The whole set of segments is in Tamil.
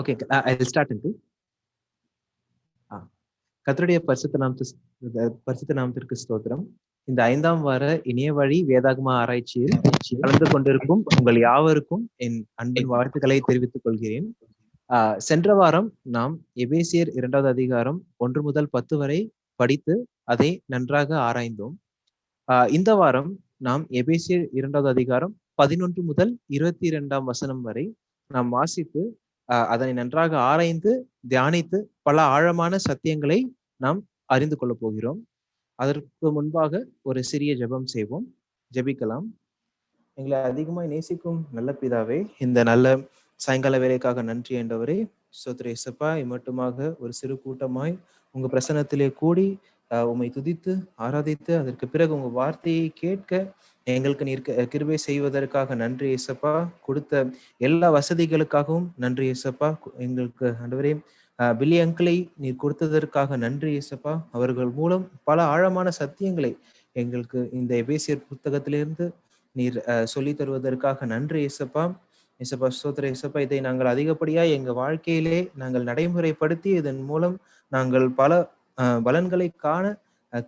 Okay, I'll start into. கர்த்தருடைய பரிசுத்த நாமத்திற்கு ஸ்தோத்திரம். இந்த 5ஆம் வார இணைய வழி வேதாகம ஆராய்ச்சியில் கலந்து கொண்டிருக்கும் உங்கள் யாவருக்கும் என் அன்பின் வாழ்த்துக்களை தெரிவித்துக் கொள்கிறேன். சென்ற வாரம் நாம் எபேசியர் 2வது அதிகாரம் 1 முதல் 10 வரை படித்து அதை நன்றாக ஆராய்ந்தோம். இந்த வாரம் நாம் எபேசியர் 2வது அதிகாரம் 11 முதல் 22ஆம் வசனம் வரை நாம் வாசித்து அதனை நன்றாக ஆராய்ந்து தியானித்து பல ஆழமான சத்தியங்களை நாம் அறிந்து கொள்ள போகிறோம். அதற்கு முன்பாக ஒரு சிறிய ஜெபம் செய்வோம். ஜெபிக்கலாம். எங்களை அதிகமாய் நேசிக்கும் நல்ல பிதாவே, இந்த நல்ல சாயங்கால வேலைக்காக நன்றி ஆண்டவரே. ஸ்தோத்திரம் இயேசுப்பா. இம்மட்டுமாக ஒரு சிறு கூட்டமாய் உங்க பிரசன்னத்திலே கூடி உம்மை துதித்து ஆராதித்து அதற்கு பிறகு உங்க வார்த்தையை கேட்க எங்களுக்கு நீர் கிருபை செய்வதற்காக நன்றி இயேசுப்பா. கொடுத்த எல்லா வசதிகளுக்காகவும் நன்றி இயேசுப்பா. எங்களுக்கு ஆண்டவரே பில்லி அங்கிளை நீர் கொடுத்ததற்காக நன்றி இயேசுப்பா. அவர்கள் மூலம் பல ஆழமான சத்தியங்களை எங்களுக்கு இந்த எபேசியர் புத்தகத்திலிருந்து நீர் சொல்லி தருவதற்காக நன்றி இயேசுப்பா. இயேசுப்பா ஸ்தோத்திரம் இயேசுப்பா. இதை நாங்கள் அதிகப்படியாக எங்கள் வாழ்க்கையிலே நாங்கள் நடைமுறைப்படுத்தி இதன் மூலம் நாங்கள் பல பலன்களை காண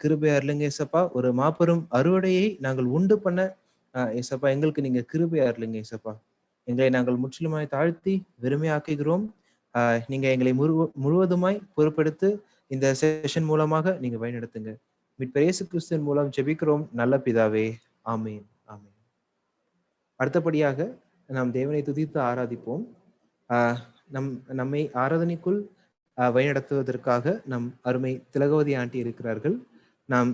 கிருபை அருளுங்க இயேசுப்பா. ஒரு மாபெரும் அறுவடையை நாங்கள் உண்டு பண்ண இயேசுப்பா எங்களுக்கு நீங்க கிருபை அருளுங்க இயேசுப்பா. எங்களை நாங்கள் முற்றிலுமாய் தாழ்த்தி வெறுமையாக்குகிறோம். நீங்க எங்களை முழுவதுமாய் பொறுப்பெடுத்து இந்த செஷன் மூலமாக நீங்க வழிநடத்துங்க. மீட்பர் இயேசு கிறிஸ்துவின் மூலம் ஜெபிக்கிறோம் நல்ல பிதாவே. ஆமீன் ஆமீன். அடுத்தபடியாக நாம் தேவனை துதித்து ஆராதிப்போம். நம்மை ஆராதனைக்குள் வழிநடத்துவதற்காக நம் அருமை திலகவதி ஆண்டி இருக்கிறார்கள். நாம்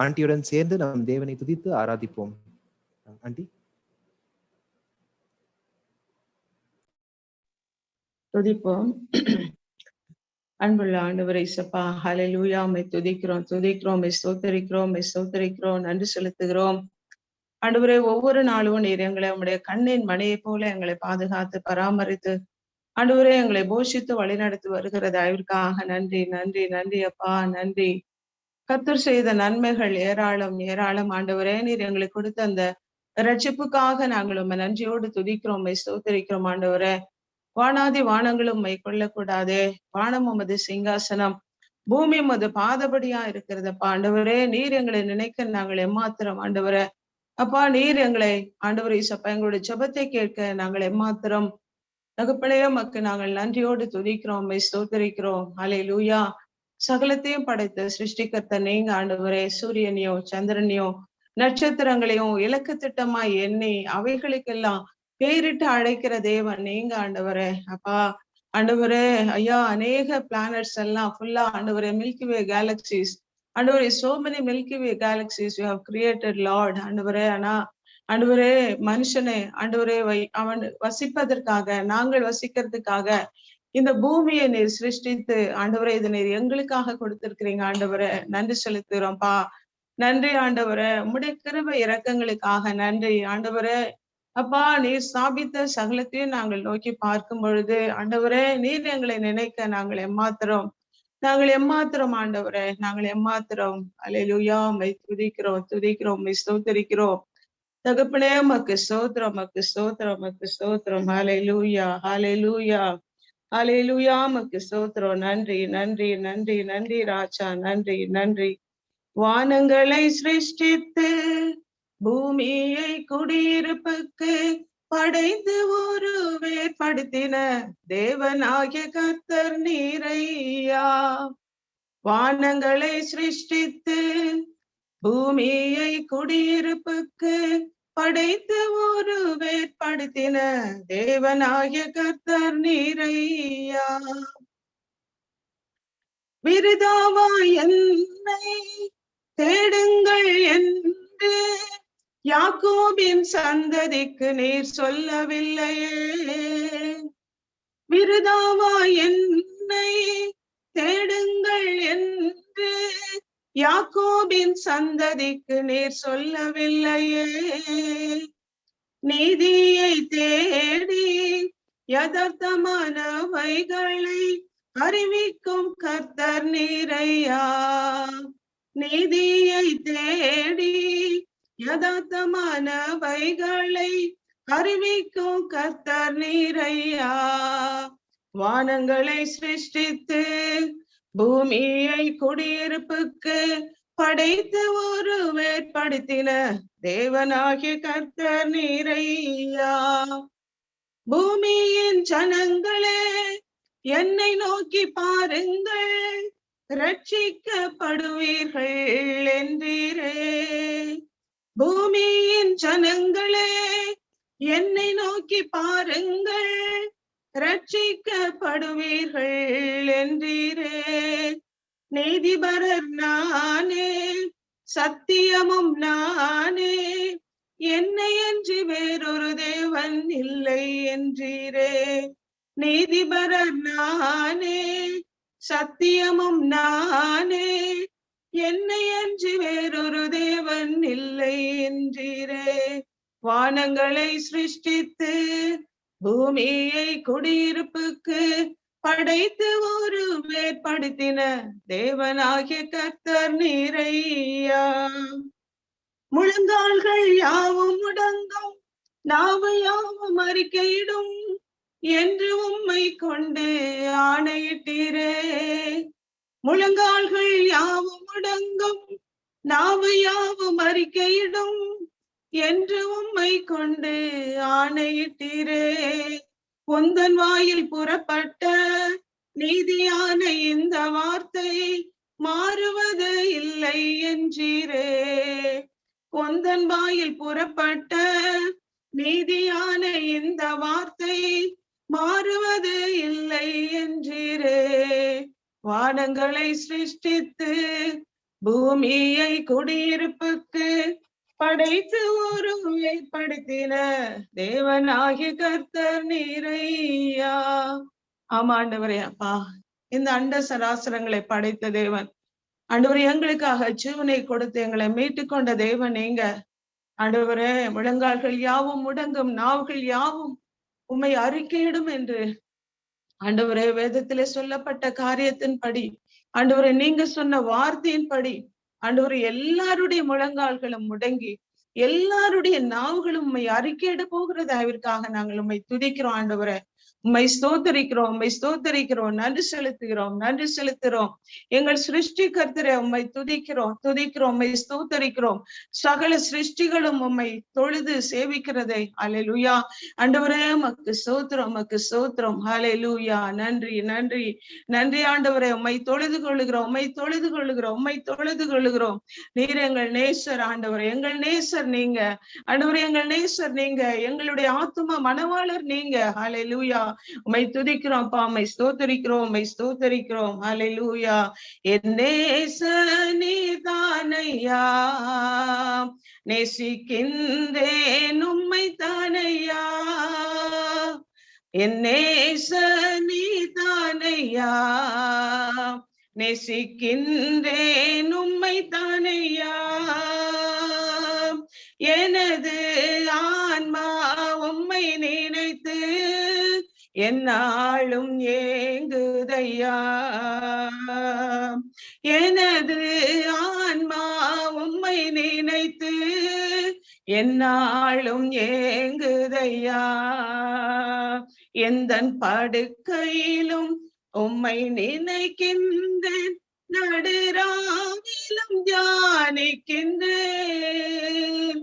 ஆண்டியுடன் சேர்ந்து நாம் தேவனை துதித்து ஆராதிப்போம். ஆண்டி. துதிப்போம். அன்புள்ள ஆண்டவரே இயேசுப்பா, ஹல்லேலூயா. உம்மை துதிக்கிறோம், உம்மை ஸ்தோத்திரிக்கிறோம், நன்றி செலுத்துகிறோம். ஆண்டவரே, ஒவ்வொரு நாளும் நீர் எங்களை உம்முடைய கண்ணின் மணியை போல எங்களை பாதுகாத்து பராமரித்து ஆண்டவரே எங்களை போஷித்து வழிநடத்தி வருகிற தயவிற்காக நன்றி நன்றி நன்றி அப்பா, நன்றி. கர்த்தர் செய்த நன்மைகள் ஏராளம் ஏராளம் ஆண்டவரே. நீர் எங்களுக்கு கொடுத்த அந்த ரட்சிப்புக்காக நாங்கள் உம்மை நன்றியோடு துதிக்கிறோம், உம்மை ஸ்தோத்திரிக்கிறோம் ஆண்டவரே. வானாதி வானங்களும் உம்மை கொள்ளக்கூடாதே. வானம் உமது சிங்காசனம், பூமி உமது பாதபடியா இருக்கிறதப்பா ஆண்டவரே. நீர் எங்களை நினைக்க நாங்கள் எம்மாத்திரம் ஆண்டவரே. அப்பா, நீர் எங்களை ஆண்டவரே இயேசுப்பா எங்களுடைய ஜெபத்தை கேட்க நாங்கள் எம்மாத்திரம் தகப்பனே. உமக்கு நாங்கள் நன்றியோடு துதிக்கிறோம், உம்மை ஸ்தோத்திரிக்கிறோம். ஹல்லேலூயா. சகலத்தையும் படைத்த சிருஷ்டிகர்த்த நீங்க ஆண்டவரே. சூரியனையோ சந்திரனையோ நட்சத்திரங்களையும் இலக்கு திட்டமாய் எண்ணி அவைகளுக்கெல்லாம் பேரிட்டு அழைக்கிற தேவன் நீங்க ஆண்டவரே. அப்பா ஆண்டவரே, ஐயா, அநேக பிளானட்ஸ் எல்லாம் ஃபுல்லா ஆண்டவரே, மில்கி வே கேலக்சிஸ் ஆண்டவரே, so many milky way galaxies you have created Lord ஆண்டவரே. ஆனா ஆண்டவரே, மனுஷனை ஆண்டவரே அவன் வசிப்பதற்காக, நாங்கள் வசிக்கிறதுக்காக இந்த பூமியை நீர் சிருஷ்டித்து ஆண்டவரே, இதை நீர் எங்களுக்காக கொடுத்திருக்கிறீங்க ஆண்டவரே. நன்றி செலுத்துகிறோம்ப்பா. நன்றி ஆண்டவரே. உம்முடைய கிருபை இரக்கங்களுக்காக நன்றி ஆண்டவரே. அப்பா, நீர் ஸ்தாபித்த சகலத்தையும் நாங்கள் நோக்கி பார்க்கும் பொழுது ஆண்டவரே, நீர் எங்களை நினைக்க நாங்கள் எம்மாத்திரம் ஆண்டவரே, நாங்கள் எம்மாத்திரம். அல்லேலூயா. உம்மை துதிக்கிறோம், உம்மை ஸ்தோத்திரிக்கிறோம் தகப்பனே. உமக்கு ஸ்தோத்திரம், ஸ்தோத்திரம். ஹல்லேலூயா, ஹல்லேலூயா, ஹல்லேலூயா. உமக்கு ஸ்தோத்திரம். நன்றி நன்றி நன்றி நன்றி ராஜா, நன்றி நன்றி. வானங்களை சிருஷ்டித்து பூமியை குடியிருப்புக்கு படைத்து ஒரு வேற்படுத்தின தேவனாகிய கர்த்தர் நீரையா. வானங்களை சிருஷ்டித்து பூமியை குடியிருப்புக்கு படைத்து ஒரு வேற்படுத்தின தேவனாகிய கர்த்தர் நீரையா. விருதாவா என்னை தேடுங்கள் என்று யாக்கோபின் சந்ததிக்கு நீர் சொல்லவில்லையே. விருதாவா என்னை தேடுங்கள் என்று யாக்கோபின் சந்ததிக்கு நீர் சொல்லவில்லையே. நீதியை தேடி யதார்த்தமானவைகளை அறிவிக்கும் கர்த்தர் நீரையா. நீதியை தேடி யதார்த்தமானவைகளை அறிவிக்கும் கர்த்தர் நீரையா. வானங்களை சிருஷ்டித்து பூமியை குடியிருப்புக்கு படைத்து ஒரு வேற்படுத்தின தேவனாகிய கர்த்தர் நீரையா. பூமியின் ஜனங்களே என்னை நோக்கி பாருங்கள், ரட்சிக்கப்படுவீர்கள் என்றீரே. பூமியின் ஜனங்களே என்னை நோக்கி பாருங்கள், ரட்சிக்கப்படுவீர்கள் என்றீரே. நீதிபரர் நானே, சத்தியமும் நானே, என்னை அன்றி வேறொரு தேவன் இல்லை என்றீரே. நீதிபரர் நானே, சத்தியமும் நானே, என்னை அன்றி வேறொரு தேவன் இல்லை என்றீரே. வானங்களை சிருஷ்டித்து பூமியை குடியிருப்புக்கு படைத்து ஒரு வேற்படுத்தின தேவனாகிய கர்த்தர் நீரையா. முழங்கால்கள் யாவும் முடங்கும், நாவு யாவும் அறிக்கையிடும் என்று உம்மை கொண்டு ஆணையிட்டீரே. முழங்கால்கள் யாவும் முடங்கும், நாவு யாவும் அறிக்கையிடும் என்று உம்மை கொண்டு ஆணையிட்டீரே. உந்தன் வாயில் புறப்பட்ட நீதியான இந்த வார்த்தை மாறுவது இல்லை என்றீரே. உந்தன் வாயில் புறப்பட்ட நீதியான இந்த வார்த்தை மாறுவது இல்லை என்றீரே. வானங்களை சிருஷ்டித்து பூமியை குடியிருப்புக்கு படைத்து ஒரு ஏற்படுத்தின தேவனாகிய கர்த்தர் நீரையா. ஆமா ஆண்டவரே, அப்பா, இந்த அண்ட சராசரங்களை படைத்த தேவன் ஆண்டவரே, எங்களுக்காக ஜீவனை கொடுத்து எங்களை மீட்டு கொண்ட தேவன் நீங்க. ஆண்டவரே, முழங்கால்கள் யாவும் முடங்கும், நாவுகள் யாவும் உம்மை அறிக்கையிடும் என்று ஆண்டவரே வேதத்திலே சொல்லப்பட்ட காரியத்தின்படி, ஆண்டவரே நீங்க சொன்ன வார்த்தையின்படி, ஆண்டவரே எல்லாருடைய முழங்கால்களும் முடங்கி எல்லாருடைய நாவுகளும் உம்மை அறிக்கையிட போகிறது. அதற்காக நாங்கள் உம்மை துதிக்கிறோம் ஆண்டவரே, உம்மை ஸ்தோத்தரிக்கிறோம், உம்மை ஸ்தோத்தரிக்கிறோம், நன்றி செலுத்துகிறோம், நன்றி செலுத்துகிறோம். எங்கள் சிருஷ்டி கர்த்தரே உம்மை துதிக்கிறோம், துதிக்கிறோம், உம்மை ஸ்தோத்தரிக்கிறோம். சகல சிருஷ்டிகளும் உம்மை தொழுது சேவிக்கிறதை. அல்லேலூயா. ஆண்டவரே உமக்கு ஸ்தோத்திரம், உமக்கு ஸ்தோத்திரம். அல்லேலூயா. நன்றி, நன்றி, நன்றி ஆண்டவரே. உம்மை தொழுது கொள்ளுகிறோம், உம்மை தொழுது கொள்ளுகிறோம், உம்மை தொழுது கொள்ளுகிறோம். நீர் எங்கள் நேசர் ஆண்டவரே, எங்கள் நேசர் நீங்க ஆண்டவரே, எங்கள் நேசர் நீங்க, எங்களுடைய ஆத்துமா மனவாளர் நீங்க. அல்லேலூயா. உம்மை துதிக்கிறோம் அப்பா, உம்மை ஸ்தோத்தரிக்கிறோம், உம்மை ஸ்தோத்தரிக்கிறோம். அல்லேலூயா. என் நேசர் நீதானையா, நேசிக்கின்றேன் உம்மை தானையா. என் நேசர் நீதானையா, நேசிக்கின்றேன் உம்மை தானையா. எனது ஆன்மா உம்மை நினைத்து என்னாலும் ஏங்குதையா. எனது ஆன்மா உம்மை நினைத்து என்னாலும் ஏங்குதையா. எந்தன் படுக்கையிலும் உம்மை நினைக்கின்றேன், நடுராவிலும் தியானிக்கின்றேன்.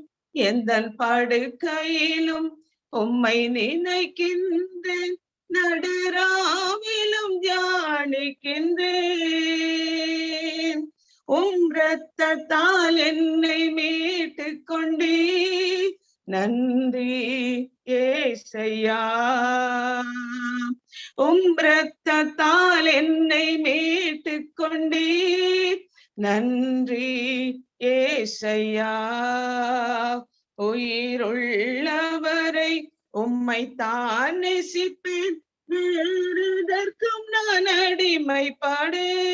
எந்தன் படுக்கையிலும் உம்மை நினைக்கின்றேன், நடுராவிலும் தியானிக்கின்றேன். உம் இரத்தத்தால் என்னை மீட்டு கொண்டே, நன்றி ஏசையா. உம் இரத்தத்தால் என்னை மீட்டு கொண்டே, நன்றி ஏசையா. உயிருள்ளவரை உம்மை தான் நேசிப்பேன், வேறெதற்கும் நான் அடிமைப்படேன்.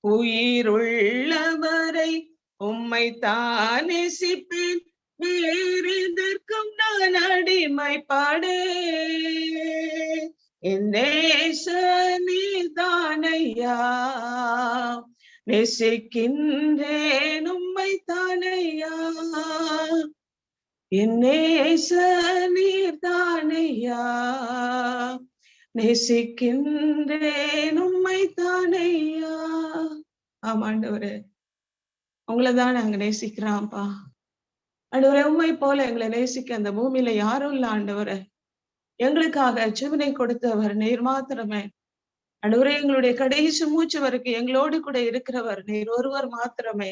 உயிருள்ளவரை உம்மை தான் நேசிப்பேன், வேறெதற்கும் நான் அடிமைப்படேன். என் நேசர் நீதானையா, நேசிக்கின்றேன் உம்மை தானையா. என் நேசர் நீதானையா, நேசிக்கின்றேன் உம்மை தானையா. ஆமா ஆண்டவரே, உங்களைதான் நாங்க நேசிக்கிறோம்ப்பா. ஆண்டவரே, உம்மை போல எங்களை நேசிக்க அந்த பூமியில யாரும் இல்ல ஆண்டவரே. எங்களுக்காக ஜீவனை கொடுத்தவர் நீர் மாத்திரமே. ஆண்டவரே, எங்களுடைய கடைசி மூச்சு வரைக்கும் எங்களோடு கூட இருக்கிறவர் நீர் ஒருவர் மாத்திரமே.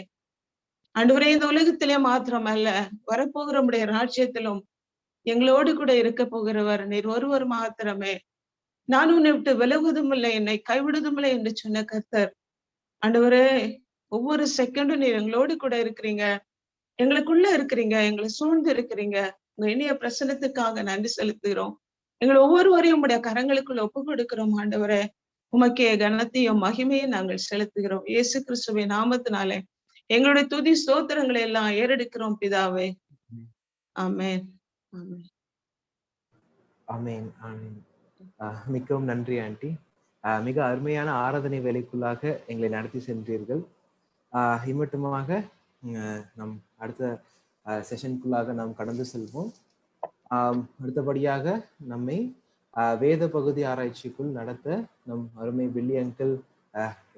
ஆண்டவரே, இந்த உலகத்திலே மாத்திரமல்ல, வரப்போகிற உம்முடைய ராஜ்யத்திலும் எங்களோடு கூட இருக்க போகிறவர் நீர் ஒருவர் மாத்திரமே. நான் உன்னை விட்டு விலகுவதும் இல்லை, என்னை கைவிடுவதும் இல்லை என்று சொன்ன கர்த்தர். ஆண்டவரே, ஒவ்வொரு செகண்டும் நீர் எங்களோடு கூட இருக்கிறீங்க, எங்களுக்குள்ள இருக்கிறீங்க, எங்களை சூழ்ந்து இருக்கிறீங்க. உங்க இனிய பிரசனத்துக்காக நன்றி செலுத்துகிறோம். எங்கள் ஒவ்வொருவரையும் உம்முடைய கரங்களுக்குள்ள ஒப்பு கொடுக்கிறோம் ஆண்டவரே. உமக்கே கனத்தையும் மகிமையும் நாங்கள் செலுத்துகிறோம். இயேசு கிறிஸ்துவின் நாமத்தினாலே எங்களுடைய துதி ஸ்தோத்திரங்களை எல்லாம் ஏறெடுக்கிறோம் பிதாவே. ஆமென். ஆமென். ஆமென். ஆமென். மிகவும் நன்றி ஆண்டி. மிக அருமையான ஆராதனை வேலைக்குள்ளாக எங்களை நடத்தி சென்றீர்கள். இம்மட்டுமாக நம் அடுத்த செஷனுக்குள்ளாக நாம் கடந்து செல்வோம். அடுத்தபடியாக நம்மை வேத பகுதி ஆராய்ச்சிக்குள் நடத்த நம் அருமை பில்லி அங்கிள்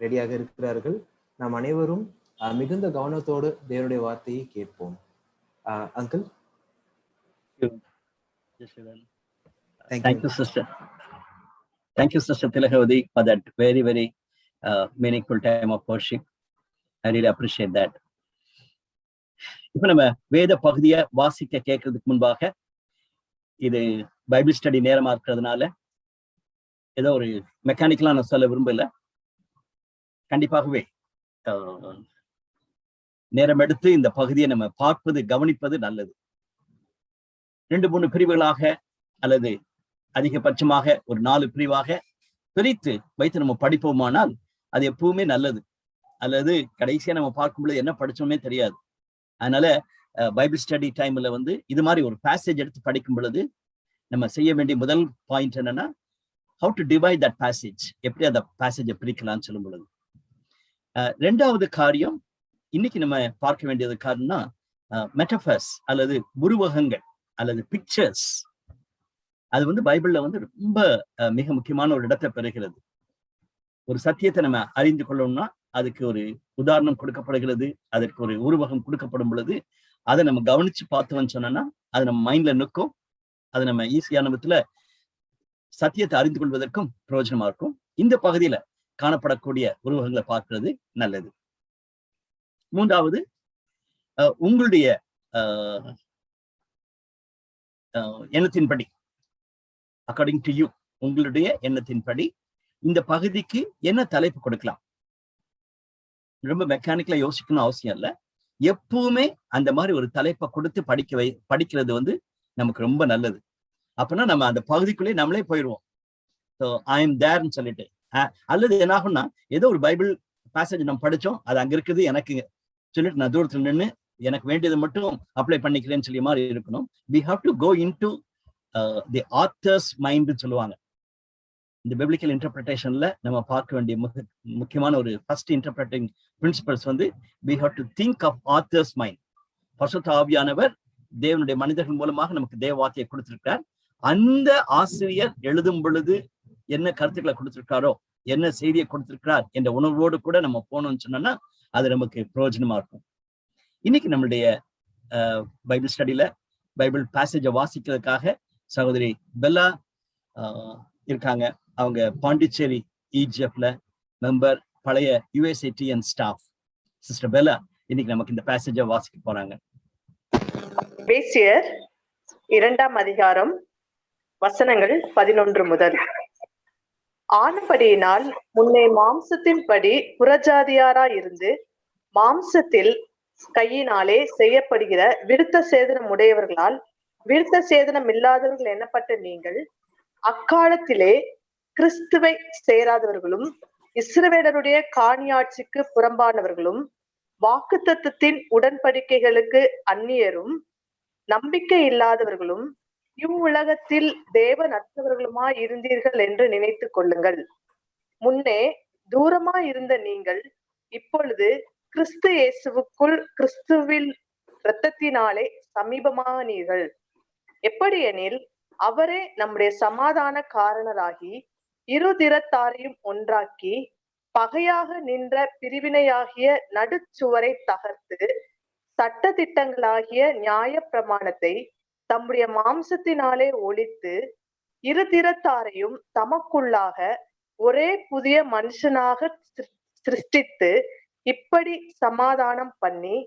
ரெடியாக இருக்கிறார்கள். நாம் அனைவரும் மிகுந்த கவனத்தோடு தேவனுடைய வார்த்தையை கேட்போம். Uncle. Thank you, sister. Thank you, Sister Tilakavati, for that very, very meaningful time of worship. I really appreciate that. இப்ப நம்ம வேத பகுதியை வாசிக்க கேட்கறதுக்கு முன்பாக, இது பைபிள் ஸ்டடி நேரமா இருக்கிறதுனால ஏதோ ஒரு மெக்கானிக்கலா நான் சொல்ல விரும்பல. கண்டிப்பாகவே நேரம் எடுத்து இந்த பகுதியை நம்ம பார்ப்பது, கவனிப்பது நல்லது. 2-3 பிரிவுகளாக அல்லது அதிகபட்சமாக ஒரு 4 பிரிவாக பிரித்து வைத்து நம்ம படிப்போமானால் அது எப்பவுமே நல்லது. அல்லது கடைசியா நம்ம பார்க்கும்போது என்ன படிச்சோமே தெரியாது. அதனால பைபிள் ஸ்டடி டைம்ல இது மாதிரி ஒரு பேசேஜ் எடுத்து படிக்கும் பொழுது நம்ம செய்ய வேண்டிய முதல் பாயிண்ட் என்னன்னா, how to divide that passage, எப்படி அந்த பேசேஜை பிரிக்கலாம்னு சொல்லும் பொழுது. 2வது காரியம் இன்னைக்கு நம்ம பார்க்க வேண்டியது காரணம்னா மெட்டபர்ஸ் அல்லது உருவகங்கள் அல்லது பிக்சர்ஸ். அது பைபிள்ல ரொம்ப மிக முக்கியமான ஒரு இடத்தை பெறுகிறது. ஒரு சத்தியத்தை நம்ம அறிந்து கொள்ளணும்னா அதுக்கு ஒரு உதாரணம் கொடுக்கப்படுகிறது, அதற்கு ஒரு உருவகம் கொடுக்கப்படும் பொழுது அதை நம்ம கவனிச்சு பார்த்தோம்னு சொன்னோம்னா அது நம்ம மைண்ட்ல நிற்கும். அது நம்ம ஈஸியான விதத்துல சத்தியத்தை அறிந்து கொள்வதற்கும் பிரயோஜனமா இருக்கும். இந்த பகுதியில காணப்படக்கூடிய உருவகங்களை பார்க்கிறது நல்லது. 3வது, உங்களுடைய எண்ணத்தின்படி, அக்கார்டிங் டு யூ, உங்களுடைய எண்ணத்தின்படி இந்த பகுதிக்கு என்ன தலைப்பு கொடுக்கலாம். ரொம்ப மெக்கானிக்கலா யோசிக்கணும் அவசியம் இல்லை. எப்பவுமே அந்த மாதிரி ஒரு தலைப்பை கொடுத்து படிக்கிறது நமக்கு ரொம்ப நல்லது. அப்படின்னா நம்ம அந்த பகுதிக்குள்ளே நம்மளே போயிடுவோம். ஸோ ஐ எம் தேர்ன்னு சொல்லிட்டு, அல்லது என்ன ஆகும்னா ஏதோ ஒரு பைபிள் பேசேஜ் நம்ம படிச்சோம், அது அங்க இருக்குது எனக்கு சொல்லிட்டு நான் தூரத்துல நின்று எனக்கு வேண்டியதை மட்டும் அப்ளை பண்ணிக்கிறேன்னு சொல்லி மாதிரி இருக்கணும். we have to go into the author's mind சொல்லுவாங்க. இந்த biblical interpretationல நம்ம பார்க்க வேண்டிய முக்கியமான ஒரு first interpreting principles we have to think of author's mind. பரிசுத்த ஆவியானவர் தேவனுடைய மனிதர்கள் மூலமாக நமக்கு தேவ வார்த்தையை கொடுத்திருக்கிறார். அந்த ஆசிரியர் எழுதும் பொழுது என்ன கருத்துக்களை கொடுத்திருக்காரோ, என்ன செய்தியை கொடுத்திருக்கிறார் என்ற உணர்வோடு கூட நம்ம போனோம்னு சொன்னோம்னா அது நமக்கு பிரயோஜனமா இருக்கும். இன்னைக்கு நம்மளுடைய பைபிள் ஸ்டடியில பைபிள் பேசேஜை வாசிக்கிறதுக்காக சகோதரி பெல்லா இருக்காங்க. அவங்க பாண்டிச்சேரி EGF மெம்பர், பழைய USATN ஸ்டாஃப். சிஸ்டர் பெல்லா இன்னைக்கு நமக்கு இந்த பேசேஜை வாசிக்க போறாங்க. எபேசியர் 2ஆம் அதிகாரம் வசனங்கள் 11 முதல். ஆனபடியினால் முன்னே மாம்சத்தின்படி புறஜாதியாராய் இருந்து மாம்சத்தில் கையினாலே செய்யப்படுகிற விருத்த சேதனம் உடையவர்களால் விருத்த சேதனம் இல்லாதவர்கள் எண்ணப்பட்ட நீங்கள் அக்காலத்திலே கிறிஸ்துவை சேராதவர்களும் இஸ்ரவேலருடைய காணியாட்சிக்கு புறம்பானவர்களும் வாக்குத்தத்தத்தின் உடன்படிக்கைகளுக்கு அந்நியரும் நம்பிக்கை இல்லாதவர்களும் இவ்வுலகத்தில் தேவனற்றவர்களுமாய் இருந்தீர்கள் என்று நினைத்துக் கொள்ளுங்கள். முன்னே தூரமாய் இருந்த நீங்கள் இப்பொழுது கிறிஸ்து இயேசுவுக்குள் கிறிஸ்துவில் இரத்தத்தினாலே சமீபமானீர்கள். எப்படி எனில் அவரே நம்முடைய சமாதான காரணராகி இருதிறத்தாரையும் ஒன்றாக்கி பகையாக நின்ற பிரிவினையாகிய நடுச்சுவரை தகர்த்து சட்ட திட்டங்களாகிய நியாய பிரமாணத்தை தம்முடைய மாம்சத்தினாலே ஒழித்து இருதிறத்தாரையும் தமக்குள்ளாக ஒரே புதிய மனுஷனாக சிருஷ்டித்து இப்படி சமாதானம் பண்ணி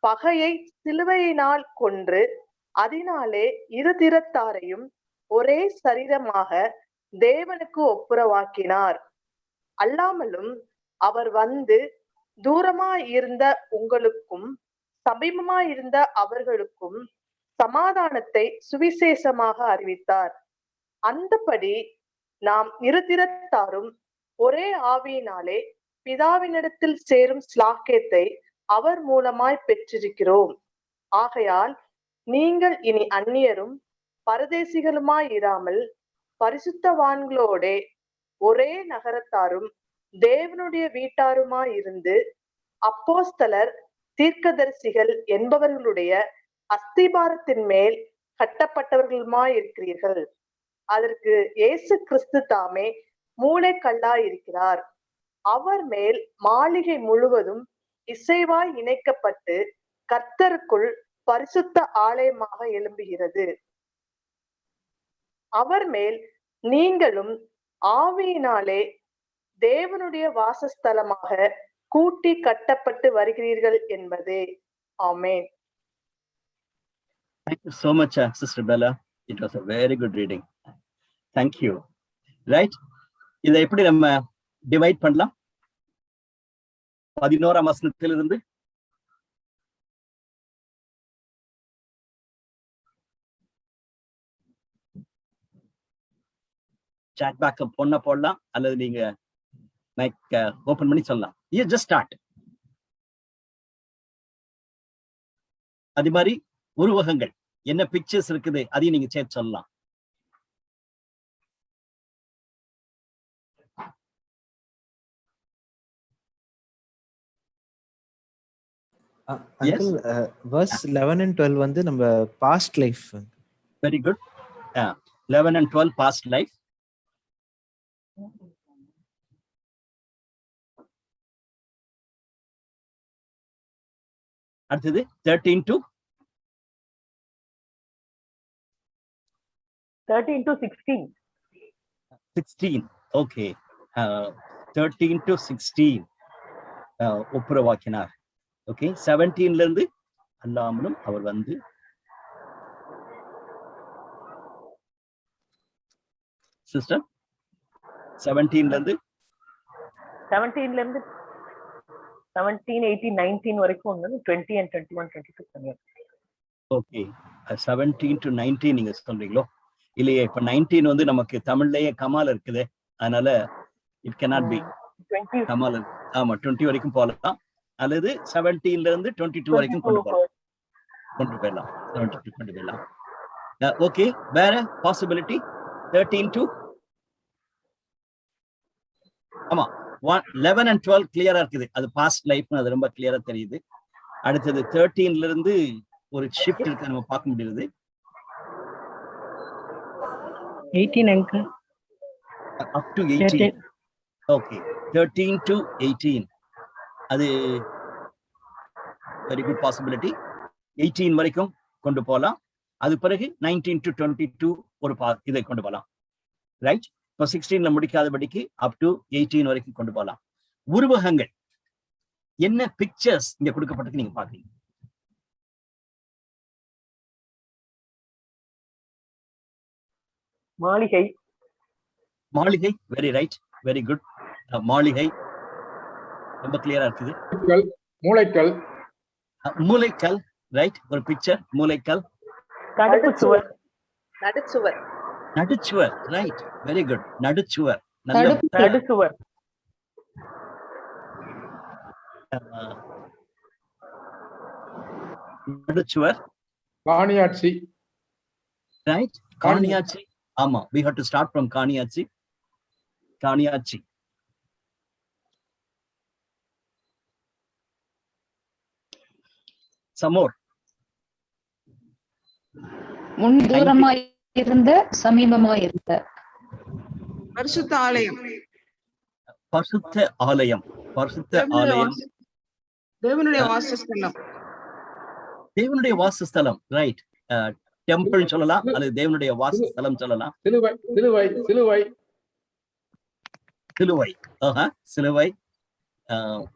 பகையை சிலுவையினால் கொன்று அதனாலே இருதிறத்தாரையும் ஒரே சரீரமாக தேவனுக்கு ஒப்புரவாக்கினார். அல்லாமலும் அவர் வந்து தூரமாயிருந்த உங்களுக்கும் சமீபமாயிருந்த அவர்களுக்கும் சமாதானத்தை சுவிசேஷமாக அறிவித்தார். அந்தபடி நாம் இருதிறத்தாரும் ஒரே ஆவியினாலே பிதாவினிடத்தில் சேரும் ஸ்லாக்கியத்தை அவர் மூலமாய் பெற்றிருக்கிறோம். ஆகையால் நீங்கள் இனி அந்நியரும் பரதேசிகளுமாய் இராமல் பரிசுத்தவான்களோடே ஒரே நகரத்தாரும் தேவனுடைய வீட்டாருமாய் இருந்து அப்போஸ்தலர் தீர்க்கதரிசிகள் என்பவர்களுடைய அஸ்திபாரத்தின் மேல் கட்டப்பட்டவர்களுமாய் இருக்கிறீர்கள். அதற்கு இயேசு கிறிஸ்து தாமே மூளைக்கல்லாய் இருக்கிறார். அவர் மேல் மாளிகை முழுவதும் இசைவாய் இணைக்கப்பட்டு கர்த்தருக்குள் பரிசுத்த ஆலயமாக எழும்புகிறது. அவர் மேல் நீங்களும் ஆவியினாலே தேவனுடைய வாசஸ்தலமாக கூட்டி கட்டப்பட்டு வருகிறீர்கள் என்பதே. ஆமென். Thank you so much, Sister Bella. It was a very good reading. Thank you. Right? இதை எப்படி நம்ம டிவைட் பண்ணலாம்? 11ஆம் வசனத்திலிருந்து சாட் பேக்கப் பொண்ண போடலாம், அல்லது நீங்க மைக் ஓபன் பண்ணி சொல்லலாம். You just start. அது மாதிரி உருவகங்கள் என்ன பிக்சர்ஸ் இருக்குது அதையும் நீங்க சேர்த்து சொல்லலாம். uncle, verse 11 and 12 வந்து நம்ம past life. Very good. 11 and 12 past life. அடுத்தது 13 to 16. 16. Okay. 13 to 16 ஒப்புரவாக்கினார். ஓகே, 17ல இருந்து அல்லாமலும் அவர் வந்து சிஸ்டர் 17ல இருந்து 17, 18, 19 வரைக்கும் வந்து 20 and 21, 22 பண்ணியாச்சு. ஓகே, 17 to 19 நீங்க சொல்றீங்களோ இல்லையே? இப்ப 19 வந்து நமக்கு தமிழ்லயே கமால் இருக்குது, அதனால இட் cannot be 20. கமால். ஆமா, 20 வரைக்கும் போகலாம், அல்லது 17ல இருந்து 22 வரைக்கும் கொண்டு போயிடலாம். 22 கொண்டு போயிடலாம். ஓகே, வேற பாசிபிலிட்டி 13 to ஆமா 11 and 12 கிளியரா இருக்குது. அது பாஸ்ட் லைஃப், அது ரொம்ப கிளியரா தெரியுது. அடுத்தது 13ல இருந்து ஒரு ஷிஃப்ட் இருக்கு, நம்ம பார்க்க முடியுது. 18 uncle. up to 18. Okay, 13 to 18 அது வெரி குட் பாசிபிலிட்டி. 18 வரைக்கும் கொண்டு போகலாம். அது பிறகு 19 to 22 ஒரு இதை கொண்டு போகலாம். ரைட்? இப்போ 16ல முடிக்காதபடிக்கு அப் டு 18 வரைக்கும் கொண்டு போகலாம். உருவகங்கள் என்ன பிக்சர்ஸ் இங்க கொடுக்கப்பட்டது நீங்க பாக்குறீங்க? மாளிகை. மாளிகை, வெரி ரைட், வெரி குட். மாளிகை ரொம்ப கிளியரா இருக்குது. மூளைக்கல். மூளைக்கல், ரைட், ஒரு பிக்சர். மூளைக்கல். நடுச்சுவர். நடுச்சுவர். நடுச்சுவர், ரைட், வெரி குட். நடுச்சுவர், நடுச்சுவர். நடுச்சுவர். காணியாட்சி. ரைட், காணியாட்சி. ஆமா, we have to start from காணியாட்சி. காணியாட்சி. சமோர். முன் தூரமாய் இருந்த சமீபமாய் இருந்த. பரிசுத்த ஆலயம். பரிசுத்த ஆலயம். பரிசுத்த தேவனுடைய ஆலயம். தேவனுடைய வாசஸ்தலம். தேவனுடைய வாசஸ்தலம். ரைட். டெம்பிள் சொல்லலாம் அல்லது தேவனுடைய வாசஸ்தலம் சொல்லலாம். சிலுவை சிலுவை சிலுவை சிலுவை. சிலுவை.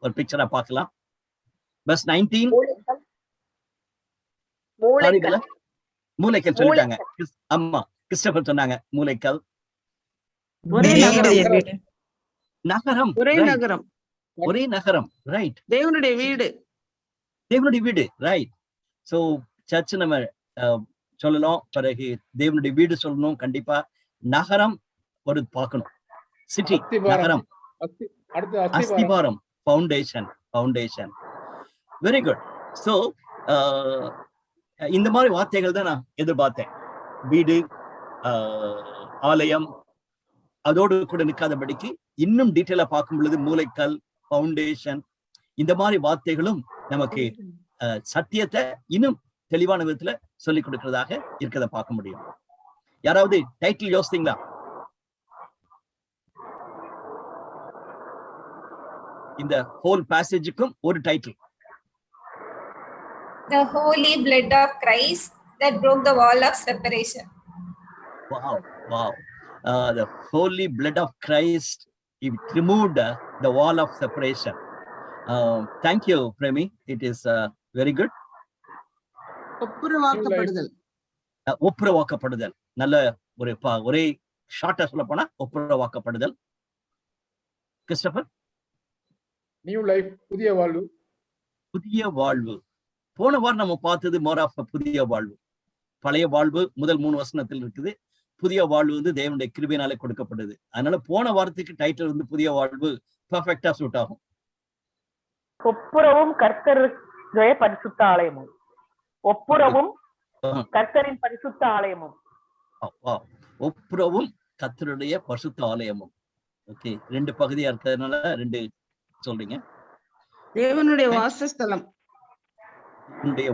ஒரு பிக்சரா பார்க்கலாம். பஸ் 19. மூலைக்கல் சொல்லிட்டாங்க. ஆமா, கிறிஸ்டபர் சொன்னாங்க மூலைக்கல். ஒரே நகரம். நகரம். ஒரே நகரம். ஒரே நகரம். ரைட். தேவனுடைய வீடு. தேவனுடைய வீடு. ரைட். சோ சர்ச் நம்ம சொல்லலாம். பிறகு தேவனுடைய வீடு சொல்லணும். கண்டிப்பா நகரம் ஒரு பார்க்கணும். சிட்டி, நகரம். அஸ்திபாரம். ஃபவுண்டேஷன். Very good. சோ இந்த மாதிரி வார்த்தைகள் தான் நான் எதிர்பார்த்தேன். வீடு, ஆலயம், அதோடு கூட நிற்காதபடிக்கு இன்னும் டீட்டெயிலா பார்க்கும் பொழுது மூலைக்கல், ஃபவுண்டேஷன், இந்த மாதிரி வார்த்தைகளும் நமக்கு சத்தியத்தை இன்னும் தெளிவான விதத்துல சொல்லிக் கொடுக்கிறதாக இருக்கிறத பார்க்க முடியும். யாராவது டைட்டில் யோசித்தீங்களா? இந்த ஹோல் பேசேஜுக்கும் ஒரு title. The holy blood of Christ that broke the wall of separation. Wow. The holy blood of Christ, it removed the wall of separation. Thank you, Premi. It is very good. ஒப்புரவாக்கப்படுதல். நல்ல ஒரே ஷார்ட்டா சொல்ல போனா ஒப்புரவாக்கப்படுதல். கிறிஸ்டபர்? நியூ லைஃப், புதிய வாழ்வு. புதிய வாழ்வு. போன வாரம் நம்ம பார்த்தது மோர் ஆஃப் புதிய வாழ்வு. பழைய வாழ்வு முதல் 3 வசனத்தில் இருக்குது. புதிய வாழ்வு வந்து தேவனுடைய கிருபையினாலே கொடுக்கப்படுது. அதனால போன வாரத்துக்கு டைட்டில் வந்து புதிய வாழ்வு பெர்ஃபெக்ட்டா சூட் ஆகும். ஒப்புரவும் கர்த்தருடைய பரிசுத்த ஆலயமும். ஒப்புரவும் கர்த்தரின் பரிசுத்த ஆலயமும். ஒப்புரவும் கர்த்தருடைய பரிசுத்த ஆலயமும். ஓகே, 2 பகுதியா இருக்கிறதுனால 2 சொல்றீங்க. தேவனுடைய வாசஸ்தலம்.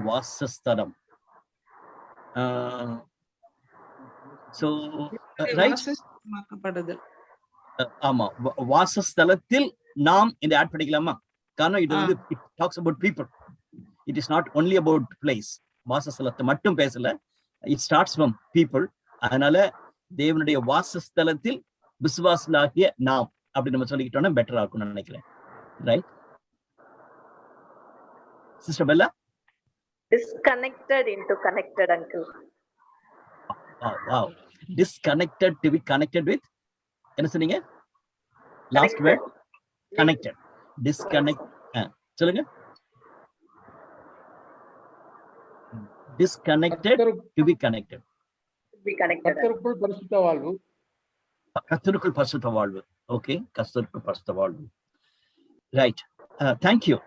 வாசஸ்தலம். So right. ஆமா, வாசஸ்தலத்தில் நாம் இந்த ஆட் படிக்கலாமா? காரணம் இது வந்து it talks about people. It is not only about place. வாசஸ்தலத்தை மட்டும் பேசல. It starts from people. அதனால தேவனுடைய வாசஸ்தலத்தில் விசுவாசிகளாகிய நாம் அப்படி நம்ம சொல்லிக்கிட்டோம்னா பெட்டரா இருக்கும்னு நினைக்கிறேன். Right sister Bella? Disconnected into connected, uncle. Wow. Disconnected to be connected with. என்ன சொன்னீங்க? Last word connected. Disconnect. சொல்லுங்க. Disconnected to be connected. கர்த்தருக்குள் பரிசுத்த வாழ்வு. கர்த்தருக்குள் பரிசுத்த வாழ்வு. ஓகே, கர்த்தருக்குள் பரிசுத்த வாழ்வு. Right. Thank you.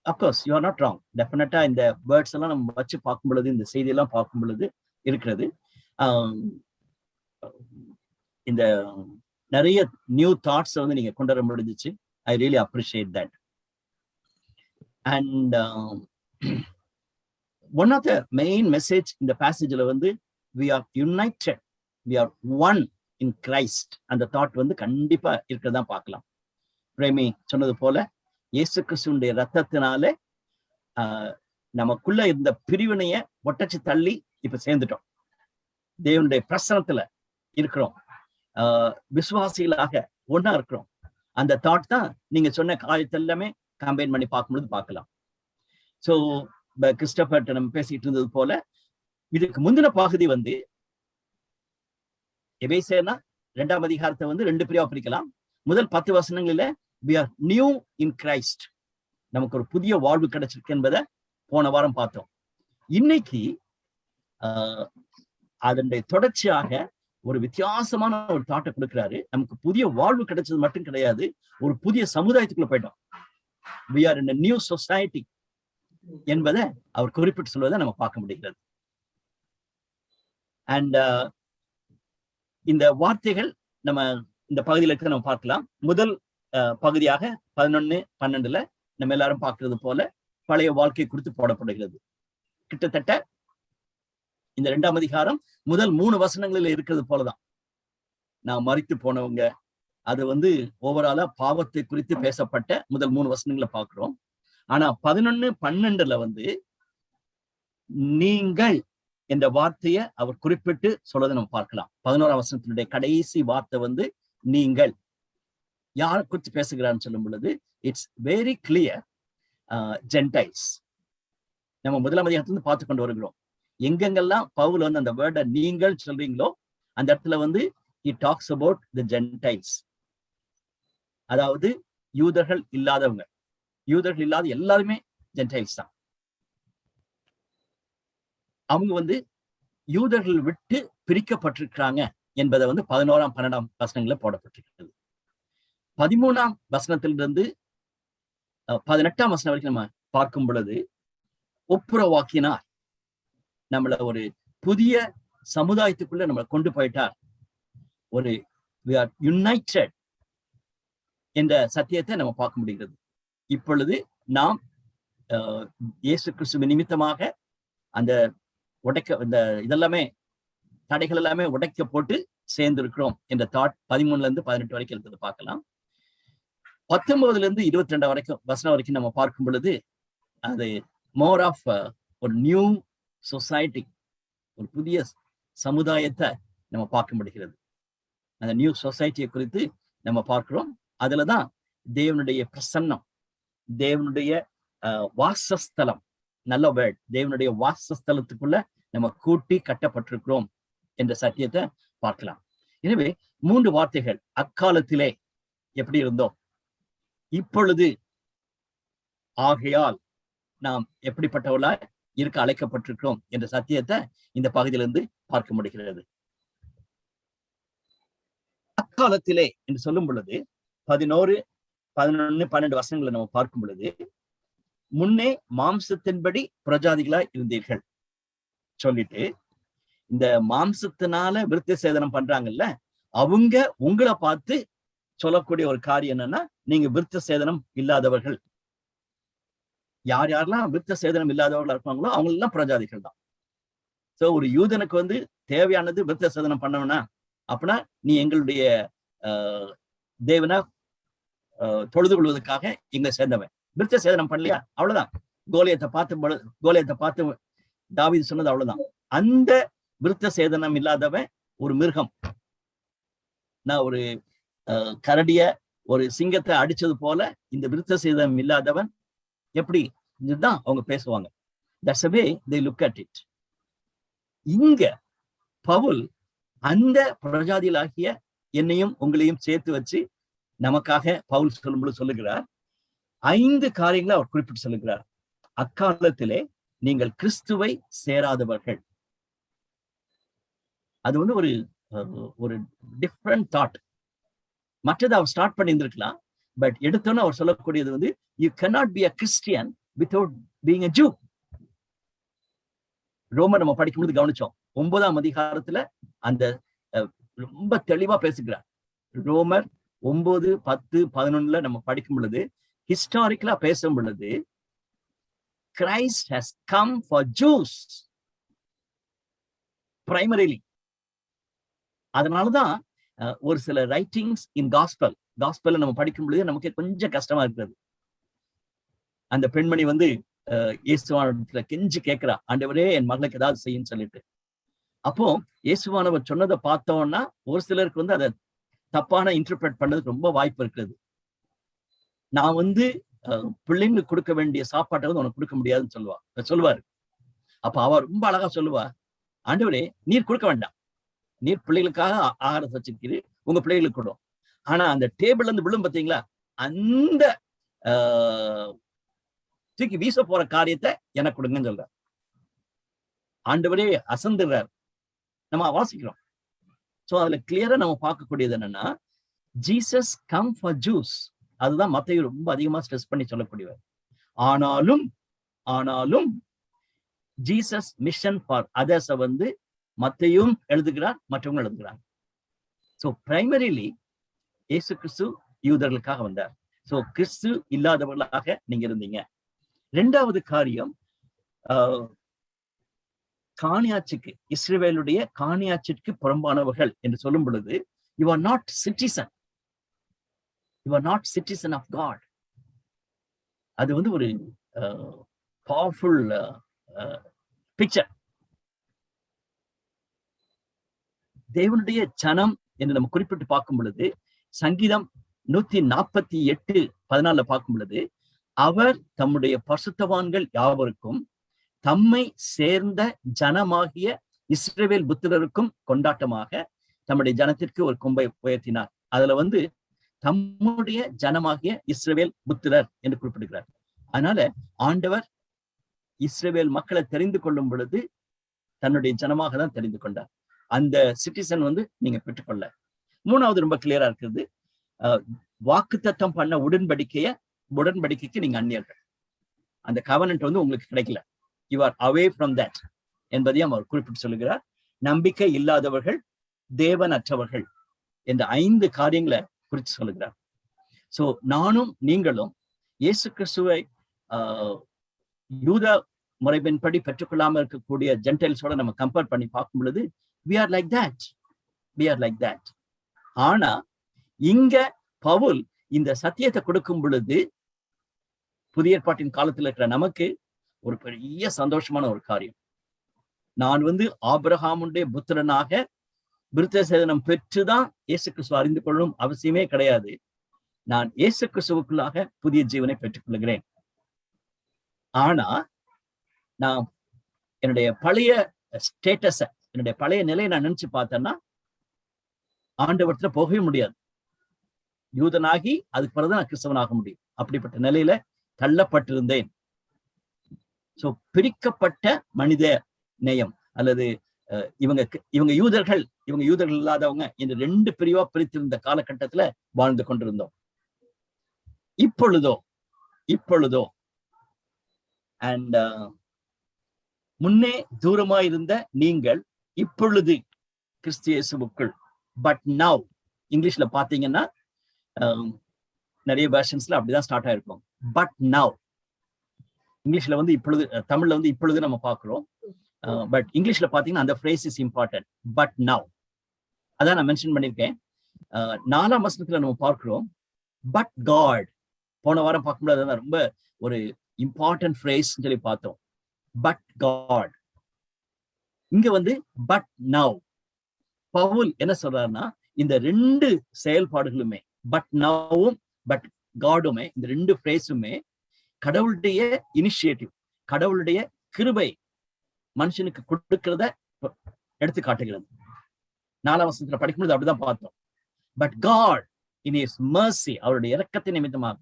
Of course, you are not wrong. Definitely இந்த வேர்ட்ஸ் எல்லாம் நம்ம வச்சு பார்க்கும் பொழுது, இந்த செய்தியெல்லாம் பார்க்கும் பொழுது இருக்கிறது. இந்த நிறைய நியூ தாட்ஸ் வந்து நீங்க கொண்டு வர முடிஞ்சிச்சு. I really appreciate that. And one of the main message இந்த பேசேஜ்ல வந்து we are united, we are one in Christ. அந்த தாட் வந்து கண்டிப்பா இருக்கிறதா பார்க்கலாம். பிரேமி சொன்னது போல இயேசு கிறிஸ்துவினுடைய ரத்தத்தினால நமக்குள்ள இருந்த பிரிவினைய ஒட்டச்சு தள்ளி இப்ப சேர்ந்துட்டோம். தேவனுடைய பிரசனத்துல இருக்கிறோம். விசுவாசிகளாக ஒன்னா இருக்கிறோம். அந்த தாட் தான் நீங்க சொன்ன காரியத்தை எல்லாமே கம்பைன் பண்ணி பார்க்கும்போது பார்க்கலாம். சோ கிறிஸ்டபர் நம்ம பேசிட்டு இருந்தது போல இதுக்கு முந்தின பகுதி வந்து எபேசியர்னா 2ஆம் அதிகாரத்தை வந்து 2 பிரிவா பிரிக்கலாம். முதல் 10 வசனங்களில we are new in Christ. நமக்கு ஒரு புதிய வாழ்வு கிடைச்சிருக்கு என்பதை போன வாரம் பார்த்தோம். இன்னைக்கு அதனுடைய தொடர்ச்சியாக ஒரு வித்தியாசமான ஒரு தாட்டை கொடுக்கிறாரு. நமக்கு புதிய வாழ்வு கிடைச்சது மட்டும் கிடையாது, ஒரு புதிய சமுதாயத்துக்குள்ள போயிட்டோம். we are in a new society என்பதை அவர் குறிப்பிட்டு சொல்வதை நம்ம பார்க்க முடிகிறது. அண்ட் இந்த வார்த்தைகள் நம்ம இந்த பகுதியில் இருக்க நம்ம பார்க்கலாம். முதல் பகுதியாக 11-12 நம்ம எல்லாரும் பார்க்கிறது போல பழைய வாழ்க்கை குறித்து போடப்படுகிறது. கிட்டத்தட்ட இந்த 2ஆம் அதிகாரம் முதல் 3 வசனங்களில் இருக்கிறது போலதான். நான் மரித்து போனவங்க, அது வந்து ஓவராலா பாவத்தை குறித்து பேசப்பட்ட முதல் 3 வசனங்களை பார்க்கிறோம். ஆனா 11:12 வந்து நீங்கள் என்ற வார்த்தையை அவர் குறிப்பிட்டு சொல்றதை நம்ம பார்க்கலாம். 11ஆம் வசனத்தினுடைய கடைசி வார்த்தை வந்து நீங்கள். யாரை குறித்து பேசுகிறான்னு சொல்லும் பொழுது இட்ஸ் வெரி கிளியர், ஜென்டைல்ஸ். நம்ம 1ஆம் அதிகாரத்திலிருந்து பார்த்து கொண்டு வருகிறோம். எங்கெங்கெல்லாம் பவுல் வந்து அந்த வேர்டை நீங்கள் சொல்றீங்களோ அந்த இடத்துல வந்து he talks about the Gentiles. அதாவது யூதர்கள் இல்லாதவங்க, யூதர்கள் இல்லாத எல்லாருமே ஜென்டைல்ஸ் தான். அவங்க வந்து யூதர்கள் விட்டு பிரிக்கப்பட்டிருக்கிறாங்க என்பதை வந்து 11ஆம் 12ஆம் வசனங்களில் போடப்பட்டிருக்கிறது. 13ஆம் வசனத்திலிருந்து 18ஆம் வசனம் வரைக்கும் நம்ம பார்க்கும் பொழுது ஒப்புரவாக்கினார், நம்மள ஒரு புதிய சமுதாயத்துக்குள்ள நம்மளை கொண்டு போயிட்டார். ஒரு we are united என்ற சத்தியத்தை நம்ம பார்க்க முடிகிறது. இப்பொழுது நாம் இயேசு கிறிஸ்துவின் நிமித்தமாக அந்த இந்த இதெல்லாமே தடைகள் எல்லாமே உடைக்க போட்டு சேர்ந்திருக்கிறோம் என்ற தாட் 13-18 வரைக்கும் இருக்கிறது பார்க்கலாம். 19 22 வரைக்கும் வசனம் வரைக்கும் நம்ம பார்க்கும் பொழுது அது மோர் ஆஃப் ஒரு நியூ சொசைட்டி, ஒரு புதிய சமுதாயத்தை நம்ம பார்க்க முடிகிறது. அந்த நியூ சொசைட்டியை குறித்து நம்ம பார்க்கிறோம். அதுலதான் தேவனுடைய பிரசன்னம், தேவனுடைய வாசஸ்தலம், நல்ல வேர்ட், தேவனுடைய வாசஸ்தலத்துக்குள்ள நம்ம கூட்டி கட்டப்பட்டிருக்கிறோம் என்ற சத்தியத்தை பார்க்கலாம். எனவே 3 வார்த்தைகள், அக்காலத்திலே எப்படி இருந்தோம், இப்பொழுது, ஆகையால் நாம் எப்படிப்பட்டவர்களாய் இருக்க அழைக்கப்பட்டிருக்கிறோம் என்ற சத்தியத்தை இந்த பகுதியிலிருந்து பார்க்க முடிகிறது. அக்காலத்திலே என்று சொல்லும் பொழுது 11, 11, 12 வசனங்களை நம்ம பார்க்கும் பொழுது, முன்னே மாம்சத்தின்படி பிரஜாதிகளாய் இருந்தீர்கள் சொல்லிட்டு, இந்த மாம்சத்தினால விருத்த சேதனம் பண்றாங்கல்ல, அவங்க உங்களை பார்த்து சொல்லக்கூடிய ஒரு காரியம் என்னன்னா, நீங்க விருத்த சேதனம் இல்லாதவர்கள். யார் யாரெல்லாம் விருத்த சேதனம் இல்லாதவர்களா இருப்பாங்களோ அவங்க எல்லாம் பிரஜாதிகள் தான். சோ ஒரு யூதனுக்கு வந்து தேவையானது விருத்த சேதனம் பண்ணணும்னா, அப்படின்னா நீ எங்களுடைய தேவனை தொழுது கொள்வதற்காக எங்களை சேர்ந்தவன். விருத்த சேதனம் பண்ணலையா, அவ்வளவுதான். கோலியத்தை பார்த்து தாவீது சொன்னது அவ்வளவுதான். அந்த விருத்த சேதனம் இல்லாதவன் ஒரு மிருகம். நான் ஒரு கரடிய ஒரு சிங்கத்தை அடிச்சது போல இந்த விருத்த சேதனம் இல்லாதவன் எப்படி இதுதான் அவங்க பேசுவாங்க. That's the way they look at it. இங்க பவுல் அந்த பிரஜாதிகளாகிய என்னையும் உங்களையும் சேர்த்து வச்சு நமக்காக பவுல் சொல்லும்போது சொல்லுகிறார். 5 காரியங்களை அவர் குறிப்பிட்டு சொல்லுகிறார். அக்காலத்திலே நீங்கள் கிறிஸ்துவை சேராதவர்கள். அது வந்து ஒரு டிஃப்ரெண்ட் தாட். மற்றது அவர் ஸ்டார்ட் பண்ணி இருந்திருக்கலாம். பட் எடுத்தோன்னு அவர் சொல்லக்கூடியது வந்து, you cannot be a Christian without being a Jew. ரோமர் நம்ம படிக்கும்போது கவனிச்சோம். 9ஆம் அதிகாரத்துல அந்த ரொம்ப தெளிவா பேசுகிறார். ரோமர் 9, 10, 11 நம்ம படிக்கும் பொழுது, ஹிஸ்டாரிக்கலா பேசும் பொழுது, Christ has come for Jews primarily. அதனாலதான் ஒரு சில ரைட்டிங்ஸ் இன் காஸ்பல் நம்ம படிக்கும் பொழுது நமக்கு கொஞ்சம் கஷ்டமா இருக்கிறது. அந்த பெண்மணி வந்து இயேசுவானவர்ல கெஞ்சி கேட்கிறா, ஆண்டவரே என் மகளுக்கு ஏதாவது செய்யுன்னு சொல்லிட்டு. அப்போ இயேசுவானவர் சொன்னதை பார்த்தோம்னா ஒரு சிலருக்கு வந்து அதை தப்பான இன்டர்பிரட் பண்ணதுக்கு ரொம்ப வாய்ப்பு இருக்கிறது. நான் வந்து பிள்ளைங்களுக்கு கொடுக்க வேண்டிய சாப்பாட்டை வந்து உனக்கு கொடுக்க முடியாதுன்னு சொல்லுவாரு. அப்ப அவர் ரொம்ப அழகா சொல்லுவா, ஆண்டவரே நீர் கொடுக்க வேண்டாம், நீர் பிள்ளைகளுக்காக ஆகாரத்தை வச்சிருக்கீரு, உங்க பிள்ளைகளுக்கு கொடும். ஆனா அந்த டேபிள்ல இருந்து விழும் பார்த்தீங்களா, அந்த தூக்கி வீச போற காரியத்தை எனக்கு கொடுங்கன்னு சொல்ற. ஆண்டவரே அசந்துடுறார். நம்ம வாசிக்கிறோம். சோ அதுல கிளியரா நம்ம பார்க்கக்கூடியது என்னன்னா, ஜீசஸ் கம் ஃபார் ஜூஸ். அதுதான் மத்தேயு ரொம்ப அதிகமா ஸ்ட்ரெஸ் பண்ணி சொல்லக்கூடியவர். ஆனாலும் ஜீசஸ் மிஷன் ஃபார் அதர்ஸ் வந்து மத்தேயும் எழுதுகிறார், மற்றவங்க எழுதுகிறார். சோ பிரைமரிலி இயேசு கிறிஸ்து யூதர்களுக்காக வந்தார். சோ கிறிஸ்து இல்லாதவர்களாக நீங்க இருந்தீங்க. 2வது காரியம், காணியாட்சிக்கு, இஸ்ரவேலுடைய காணியாட்சிக்கு புறம்பானவர்கள் என்று சொல்லும் பொழுது, you are not citizen. You are not citizen of God. அது வந்து ஒரு பவர்ஃபுல் பிக்சர். தேவனுடைய ஜனம் என்று நம்ம குறிப்பிட்டு பார்க்கும் பொழுது சங்கீதம் 148:14 பார்க்கும் பொழுது, அவர் தம்முடைய பரிசுத்தவான்கள் யாவருக்கும் தம்மை சேர்ந்த ஜனமாகிய இஸ்ரவேல் புத்திரருக்கும் கொண்டாட்டமாக தம்முடைய ஜனத்திற்கு ஒரு கொம்பை உயர்த்தினார். அதுல வந்து தம்முடைய ஜனமாகிய இஸ்ரவேல் புத்திரர் என்று குறிப்பிடுகிறார். அதனால ஆண்டவர் இஸ்ரவேல் மக்களை தெரிந்து கொள்ளும் பொழுது தன்னுடைய ஜனமாக தான் தெரிந்து கொண்டார். அந்த சிட்டிசன் வந்து நீங்க பெற்றுக்கொள்ள. மூணாவது ரொம்ப கிளியரா இருக்கிறது, வாக்குத்தத்தம் பண்ண உடன்படிக்கைக்கு நீங்க அந்நியர்கள். அந்த கவனன்ட் வந்து உங்களுக்கு கிடைக்கல. You are away from that என்பதையும் அவர் குறிப்பிட்டு சொல்லுகிறார். நம்பிக்கை இல்லாதவர்கள், தேவனற்றவர்கள் என்ற 5 காரியங்களை குறித்து சொல்லுகிறார். சோ நானும் நீங்களும் இயேசு கிறிஸ்துவை யூத முறையின்படி பெற்றுக்கொள்ளாமல் இருக்கக்கூடிய ஜென்டைல்ஸோட நம்ம கம்பேர் பண்ணி பார்க்கும் பொழுது we are like that. ஆனா இங்க பவுல் இந்த சத்தியத்தை கொடுக்கும் பொழுது புதிய ஏற்பாட்டின் காலத்துல இருக்கிற நமக்கு ஒரு பெரிய சந்தோஷமான ஒரு காரியம். நான் வந்து ஆபிரகாமுடைய புத்திரனாக விருத்த சேதனம் பெற்றுதான் இயேசு கிறிஸ்துவ அறிந்து கொள்ளும் அவசியமே கிடையாது. நான் இயேசு கிறிஸ்துவுக்குள்ளாக புதிய ஜீவனை பெற்றுக் கொள்கிறேன். ஆனா நான் என்னுடைய பழைய ஸ்டேட்டஸ, என்னுடைய பழைய நிலையை நான் நினைச்சு பார்த்தேன்னா ஆண்டவரத்துல போகவே முடியாது. யூதனாகி அதுக்கு பிறகுதான் நான் கிறிஸ்தவனாக முடியும். அப்படிப்பட்ட நிலையில தள்ளப்பட்டிருந்தேன். சோ பிரிக்கப்பட்ட மனித நேயம் அல்லது இவங்க யூதர்கள், இவங்க யூதர்கள் இல்லாதவங்க என்று 2 பிரிவா பிரித்திருந்த காலகட்டத்துல வாழ்ந்து கொண்டிருந்தோம். இப்பொழுதோ அண்ட் முன்னே தூரமாயிருந்த நீங்கள் இப்பொழுது கிறிஸ்து இயேசுவுக்குள். பட் நவ் இங்கிலீஷ்ல பாத்தீங்கன்னா நிறைய வெர்ஷன்ஸ்ல அப்படிதான் ஸ்டார்ட் ஆயிருக்கும். பட் நவ் இங்கிலீஷ்ல வந்து இப்பொழுது, தமிழ்ல வந்து இப்பொழுது நம்ம பாக்குறோம். பட் இங்கிலீஷ்ல பாத்தீங்கன்னா அந்த phrase is important. But now அதான் நான் மென்ஷன் பண்ணியிருக்கேன். 4ஆம் வசனத்துல நம்ம பார்க்கிறோம் பட் காட். போன வாரம் பார்க்கும்போது அதான் ரொம்ப ஒரு இம்பார்ட்டன்ட் ஃப்ரேஸ் சொல்லி பார்த்தோம். But God. இங்க வந்து பட் நவ். பவுல் என்ன சொல்றாருன்னா இந்த 2 செயல்பாடுகளுமே, பட் நவும் பட் காடுமே, இந்த 2 ஃப்ரேஸுமே கடவுளுடைய இனிஷியேட்டிவ், கடவுளுடைய கிருபை மனுஷனுக்கு கொடுக்கிறத எடுத்து காட்டுகிறது. 4ஆம் வசனத்துல படிக்கும்போது அப்படிதான் பார்த்தோம். But God in his mercy, அவருடைய இரக்கத்தின் நிமித்தமாக,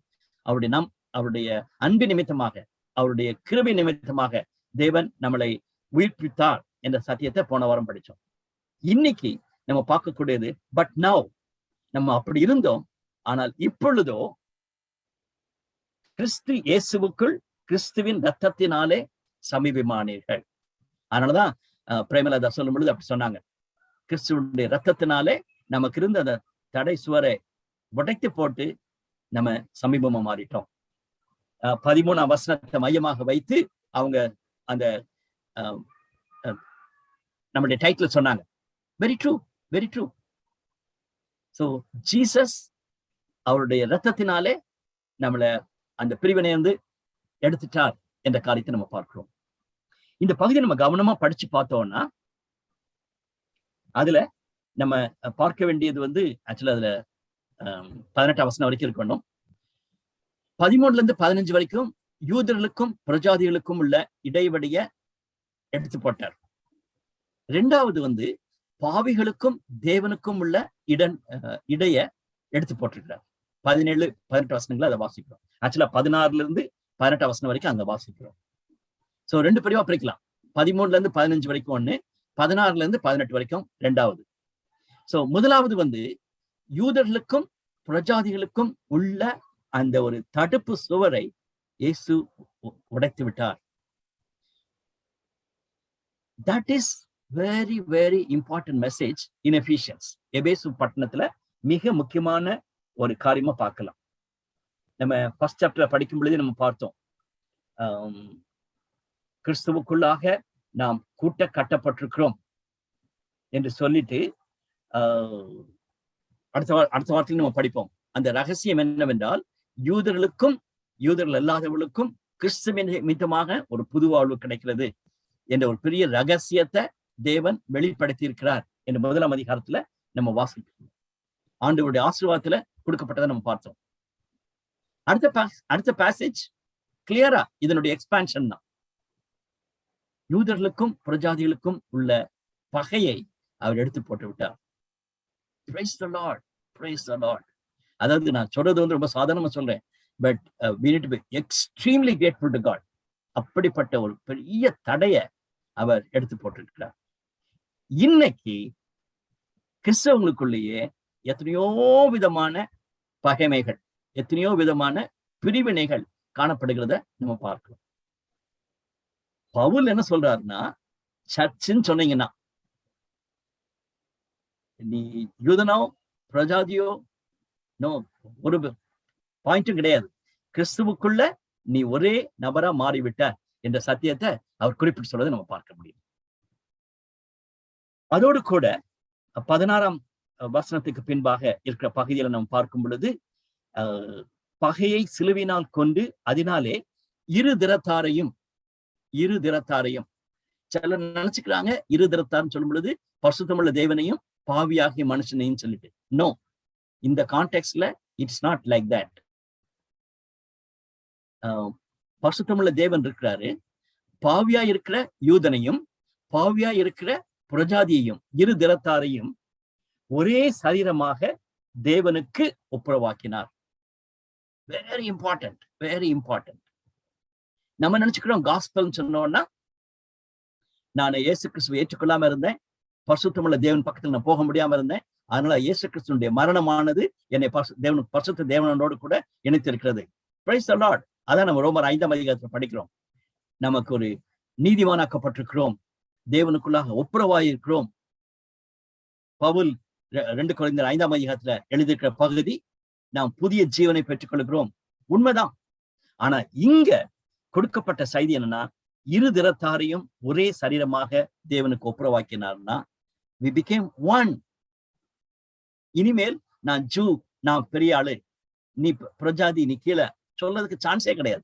அவருடைய அன்பு நிமித்தமாக, அவருடைய கிருபை நிமித்தமாக தேவன் நம்மளை உயிர்ப்பித்தார் என்ற சத்தியத்தை போன வாரம் படிச்சோம். இன்னைக்கு நம்ம பார்க்கக்கூடியது பட் நவ். நம்ம அப்படி இருந்தோம், ஆனால் இப்பொழுதோ கிறிஸ்து இயேசுவுக்குள் கிறிஸ்துவின் ரத்தத்தினாலே சமீபமானீர்கள். அதனாலதான் பிரேமலதா சொல்லும் பொழுது அப்படி சொன்னாங்க. கிறிஸ்துவனுடைய ரத்தத்தினாலே நமக்கு இருந்த அந்த தடை சுவரை உடைத்து போட்டு நம்ம சமீபமா மாறிட்டோம். 13ஆம் வசனத்தை மையமாக வைத்து அவங்க அந்த நம்முடைய டைட்டில் சொன்னாங்க. Very true, very true. So Jesus அவருடைய ரத்தத்தினாலே நம்மள அந்த பிரிவினை வந்து எடுத்துட்டார் என்ற காரியத்தை நம்ம பார்க்கிறோம். இந்த பகுதியை நம்ம கவனமா படிச்சு பார்த்தோம்னா அதுல நம்ம பார்க்க வேண்டியது வந்து ஆக்சுவலா அதுல 18ஆம் வசனம் வரைக்கும் இருக்கணும். 13 15 வரைக்கும் யூதர்களுக்கும் பிரஜாதிகளுக்கும் உள்ள இடைவெளிய எடுத்து போட்டார். 2வது வந்து பாவிகளுக்கும் தேவனுக்கும் உள்ள இடைய எடுத்து போட்டிருக்கிறார். 17 18 வசனங்களை அதை வாசிக்கிறோம். ஆக்சுவலா 16 18 வசனம் வரைக்கும் அங்க வாசிக்கிறோம். சோ 2 பிரிவா பிரிக்கலாம். 13 15 வரைக்கும் 1, 16 18 வரைக்கும் 2வது. சோ முதலாவது வந்து யூதர்களுக்கும் பிரஜாதிகளுக்கும் உள்ள அந்த ஒரு தடுப்பு சுவரை இயேசு உடைத்து விட்டார். That is very very important message in Ephesians. எபேசு பட்டணத்துல மிக முக்கியமான ஒரு காரியமா பார்க்கலாம். நம்ம ஃபர்ஸ்ட் சாப்டர்ல படிக்கும் பொழுது நம்ம பார்த்தோம், கிறிஸ்துவுக்குள்ளாக நாம் கூட்ட கட்டப்பட்டிருக்கிறோம் என்று சொல்லிட்டு அடுத்த வாரத்தில் நம்ம படிப்போம். அந்த ரகசியம் என்னவென்றால், யூதர்களுக்கும் யூதர்கள் அல்லாதவர்களுக்கும் கிறிஸ்துவின் நிமித்தமாக ஒரு புது வாழ்வு கிடைக்கிறது என்ற ஒரு பெரிய ரகசியத்தை தேவன் வெளிப்படுத்தி இருக்கிறார் என்ற 1ஆம் அதிகாரத்துல நம்ம வாசிக்கிறோம். ஆண்டவருடைய ஆசீர்வாதத்துல கொடுக்கப்பட்டதை நம்ம பார்த்தோம். அடுத்த பேசேஜ் கிளியரா இதனுடைய எக்ஸ்பான்ஷன் தான். யூதர்களுக்கும் புறஜாதிகளுக்கும் உள்ள பகையை அவர் எடுத்து போட்டு விட்டார். Praise the Lord, praise the Lord. அதாவது நான் சொல்றது வந்து ரொம்ப சாதாரணமா சொல்றேன், but we need to be extremely grateful to God. அப்படிப்பட்ட ஒரு பெரிய தடைய அவர் எடுத்து போட்டிருக்கிறார். இன்னைக்கு கிறிஸ்தவங்களுக்குள்ளேயே எத்தனையோ விதமான பகைமைகள், எத்தனையோ விதமான பிரிவினைகள் காணப்படுகிறத நம்ம பார்க்கிறோம். பவுல் என்ன சொல்றாருன்னா, சர்ச்சுன்னு சொன்னீங்கன்னா நீ யூதனோ பிரஜாதியோ நோ, ஒரு பாயிண்ட்டும் கிடையாது. கிறிஸ்துவுக்குள்ள நீ ஒரே நபரா மாறிவிட்ட என்ற சத்தியத்தை அவர் குறிப்பிட்டு சொல்றதை நம்ம பார்க்க முடியும். அதோடு கூட 16ஆம் வசனத்துக்கு பின்பாக இருக்கிற பகுதியில நம்ம பார்க்கும் பொழுது, பகையை சிலுவினால் கொண்டு அதனாலே இரு திறத்தாரையும் சிலர் நினைச்சுக்கிறாங்க இரு திறத்தார்னு சொல்லும் பொழுது பரிசுத்தமுள்ள தேவனையும் பாவியாகிய மனுஷனையும் சொல்லிட்டு. நோ, இந்த கான்டெக்ட்ல இட்ஸ் நாட் லைக் தட். பரிசுத்தமுள்ள தேவன் இருக்கிறாரு, பாவியா இருக்கிற யூதனையும் பாவியா இருக்கிற புறஜாதியையும் இரு திறத்தாரையும் ஒரே சரீரமாக தேவனுக்கு ஒப்புரவாக்கினார். Very important, very important. நம்ம நினைச்சுக்கிறோம் காஸ்பல்னு சொன்னோம்னா, நான் இயேசு கிறிஸ்துவை ஏற்றுக்கொள்ளாம இருந்தேன், பரிசுத்தமுள்ள தேவன் பக்கத்தில் நான் போக முடியாம இருந்தேன், அதனால இயேசு கிறிஸ்துடைய மரணமானது என்னை பரிசுத்த தேவனோடு கூட இணைத்திருக்கிறது. Praise the Lord. அதான் நம்ம ரோமர் 5ஆம் அதிகாரத்துல படிக்கிறோம். நமக்கு ஒரு நீதிமானாக்கப்பட்டிருக்கிறோம், தேவனுக்குள்ளாக ஒப்புரவாயிருக்கிறோம். பவுல் 2 கொரிந்தியர் 5ஆம் அதிகாரத்துல எழுதியிருக்கிற பகுதி, நாம் புதிய ஜீவனை பெற்றுக் கொள்கிறோம். உண்மைதான். ஆனா இங்க கொடுக்கப்பட்ட செய்தி என்னன்னா, இரு திறத்தாரையும் ஒரே சரீரமாக தேவனுக்கு ஒப்புரவாக்கினார்னா we became one. இனிமேல் நான் ஜூ, நான் பெரிய ஆளு, நீ பிரஜாதி, நீ கீழே சொல்றதுக்கு சான்ஸே கிடையாது.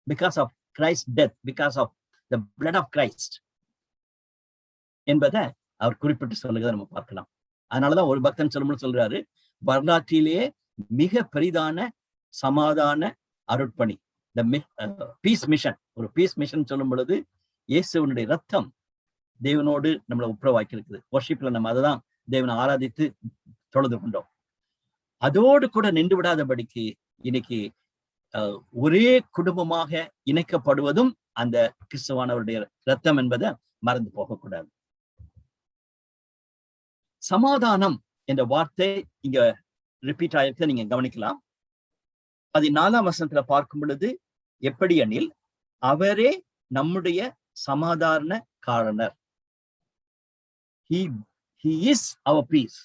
Because of Christ death, because of the blood of Christ என்பதை அவர் குறிப்பிட்டு சொல்லுகிறத நம்ம பார்க்கலாம். அதனாலதான் ஒரு பக்தன் சொல்லும்போது சொல்றாரு, வரலாற்றிலேயே மிக பெரிதான சமாதான அருட்பணி, பீஸ் மிஷன். ஒரு பீஸ் மிஷன் சொல்லும் பொழுது இயேசுவனுடைய ரத்தம் தேவனோடு நம்மளை ஒப்புரவாக்கி இருக்குது. வர்ஷிப்ல நம்ம அதை தான் தேவனை ஆராதித்து தொழுது கொண்டோம். அதோடு கூட நின்று விடாதபடிக்கு இன்னைக்கு ஒரே குடும்பமாக இணைக்கப்படுவதும் அந்த கிறிஸ்துவானவருடைய ரத்தம் என்பதை மறந்து போகக்கூடாது. சமாதானம் என்ற வார்த்தை இங்க ரிப்பீட் ஆயிருக்க நீங்க கவனிக்கலாம். 14ஆம் வசனத்துல பார்க்கும் பொழுது, எப்படி எனில் அவரே நம்முடைய சமாதான காரணர். He is our peace.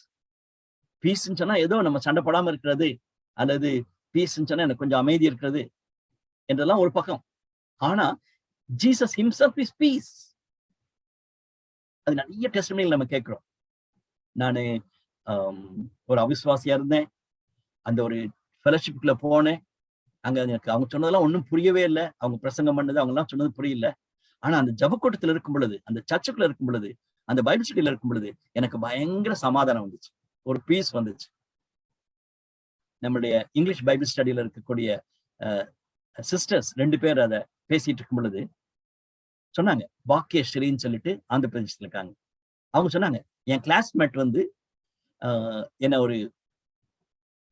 பீஸ்ன்னு சொன்னா ஏதோ நம்ம சண்டை போடாம இருக்கிறது, அல்லது பீஸ்ன்னு சொன்னா எனக்கு கொஞ்சம் அமைதி இருக்கிறது என்றெல்லாம் ஒரு பக்கம். ஆனா ஜீசஸ் himself is peace. அது நிறைய டெஸ்டிமனிகள் நம்ம கேட்கிறோம். நானு ஒரு அவிசுவாசியா இருந்தேன், அந்த ஒரு ஃபெலோஷிப்ல போனேன். அங்க எனக்கு அவங்க சொன்னதெல்லாம் ஒன்றும் புரியவே இல்லை. அவங்க பிரசங்கம் பண்ணது அவங்க எல்லாம் சொன்னது புரியல. ஆனா அந்த ஜபக்கூட்டத்துல இருக்கும் பொழுது, அந்த சர்ச்சுக்குள்ள இருக்கும் பொழுது, அந்த பைபிள் ஸ்டடியில இருக்கும் பொழுது எனக்கு பயங்கர சமாதானம் வந்துச்சு, ஒரு பீஸ் வந்துச்சு. நம்மளுடைய இங்கிலீஷ் பைபிள் ஸ்டடியில இருக்கக்கூடிய சிஸ்டர்ஸ் 2 பேர் அதை பேசிட்டு இருக்கும் பொழுது சொன்னாங்க, பாக்கியஸ்ரீன்னு சொல்லிட்டு ஆந்திர பிரதேசத்துல இருக்காங்க. அவங்க சொன்னாங்க, என் கிளாஸ்மேட் வந்து என்ன ஒரு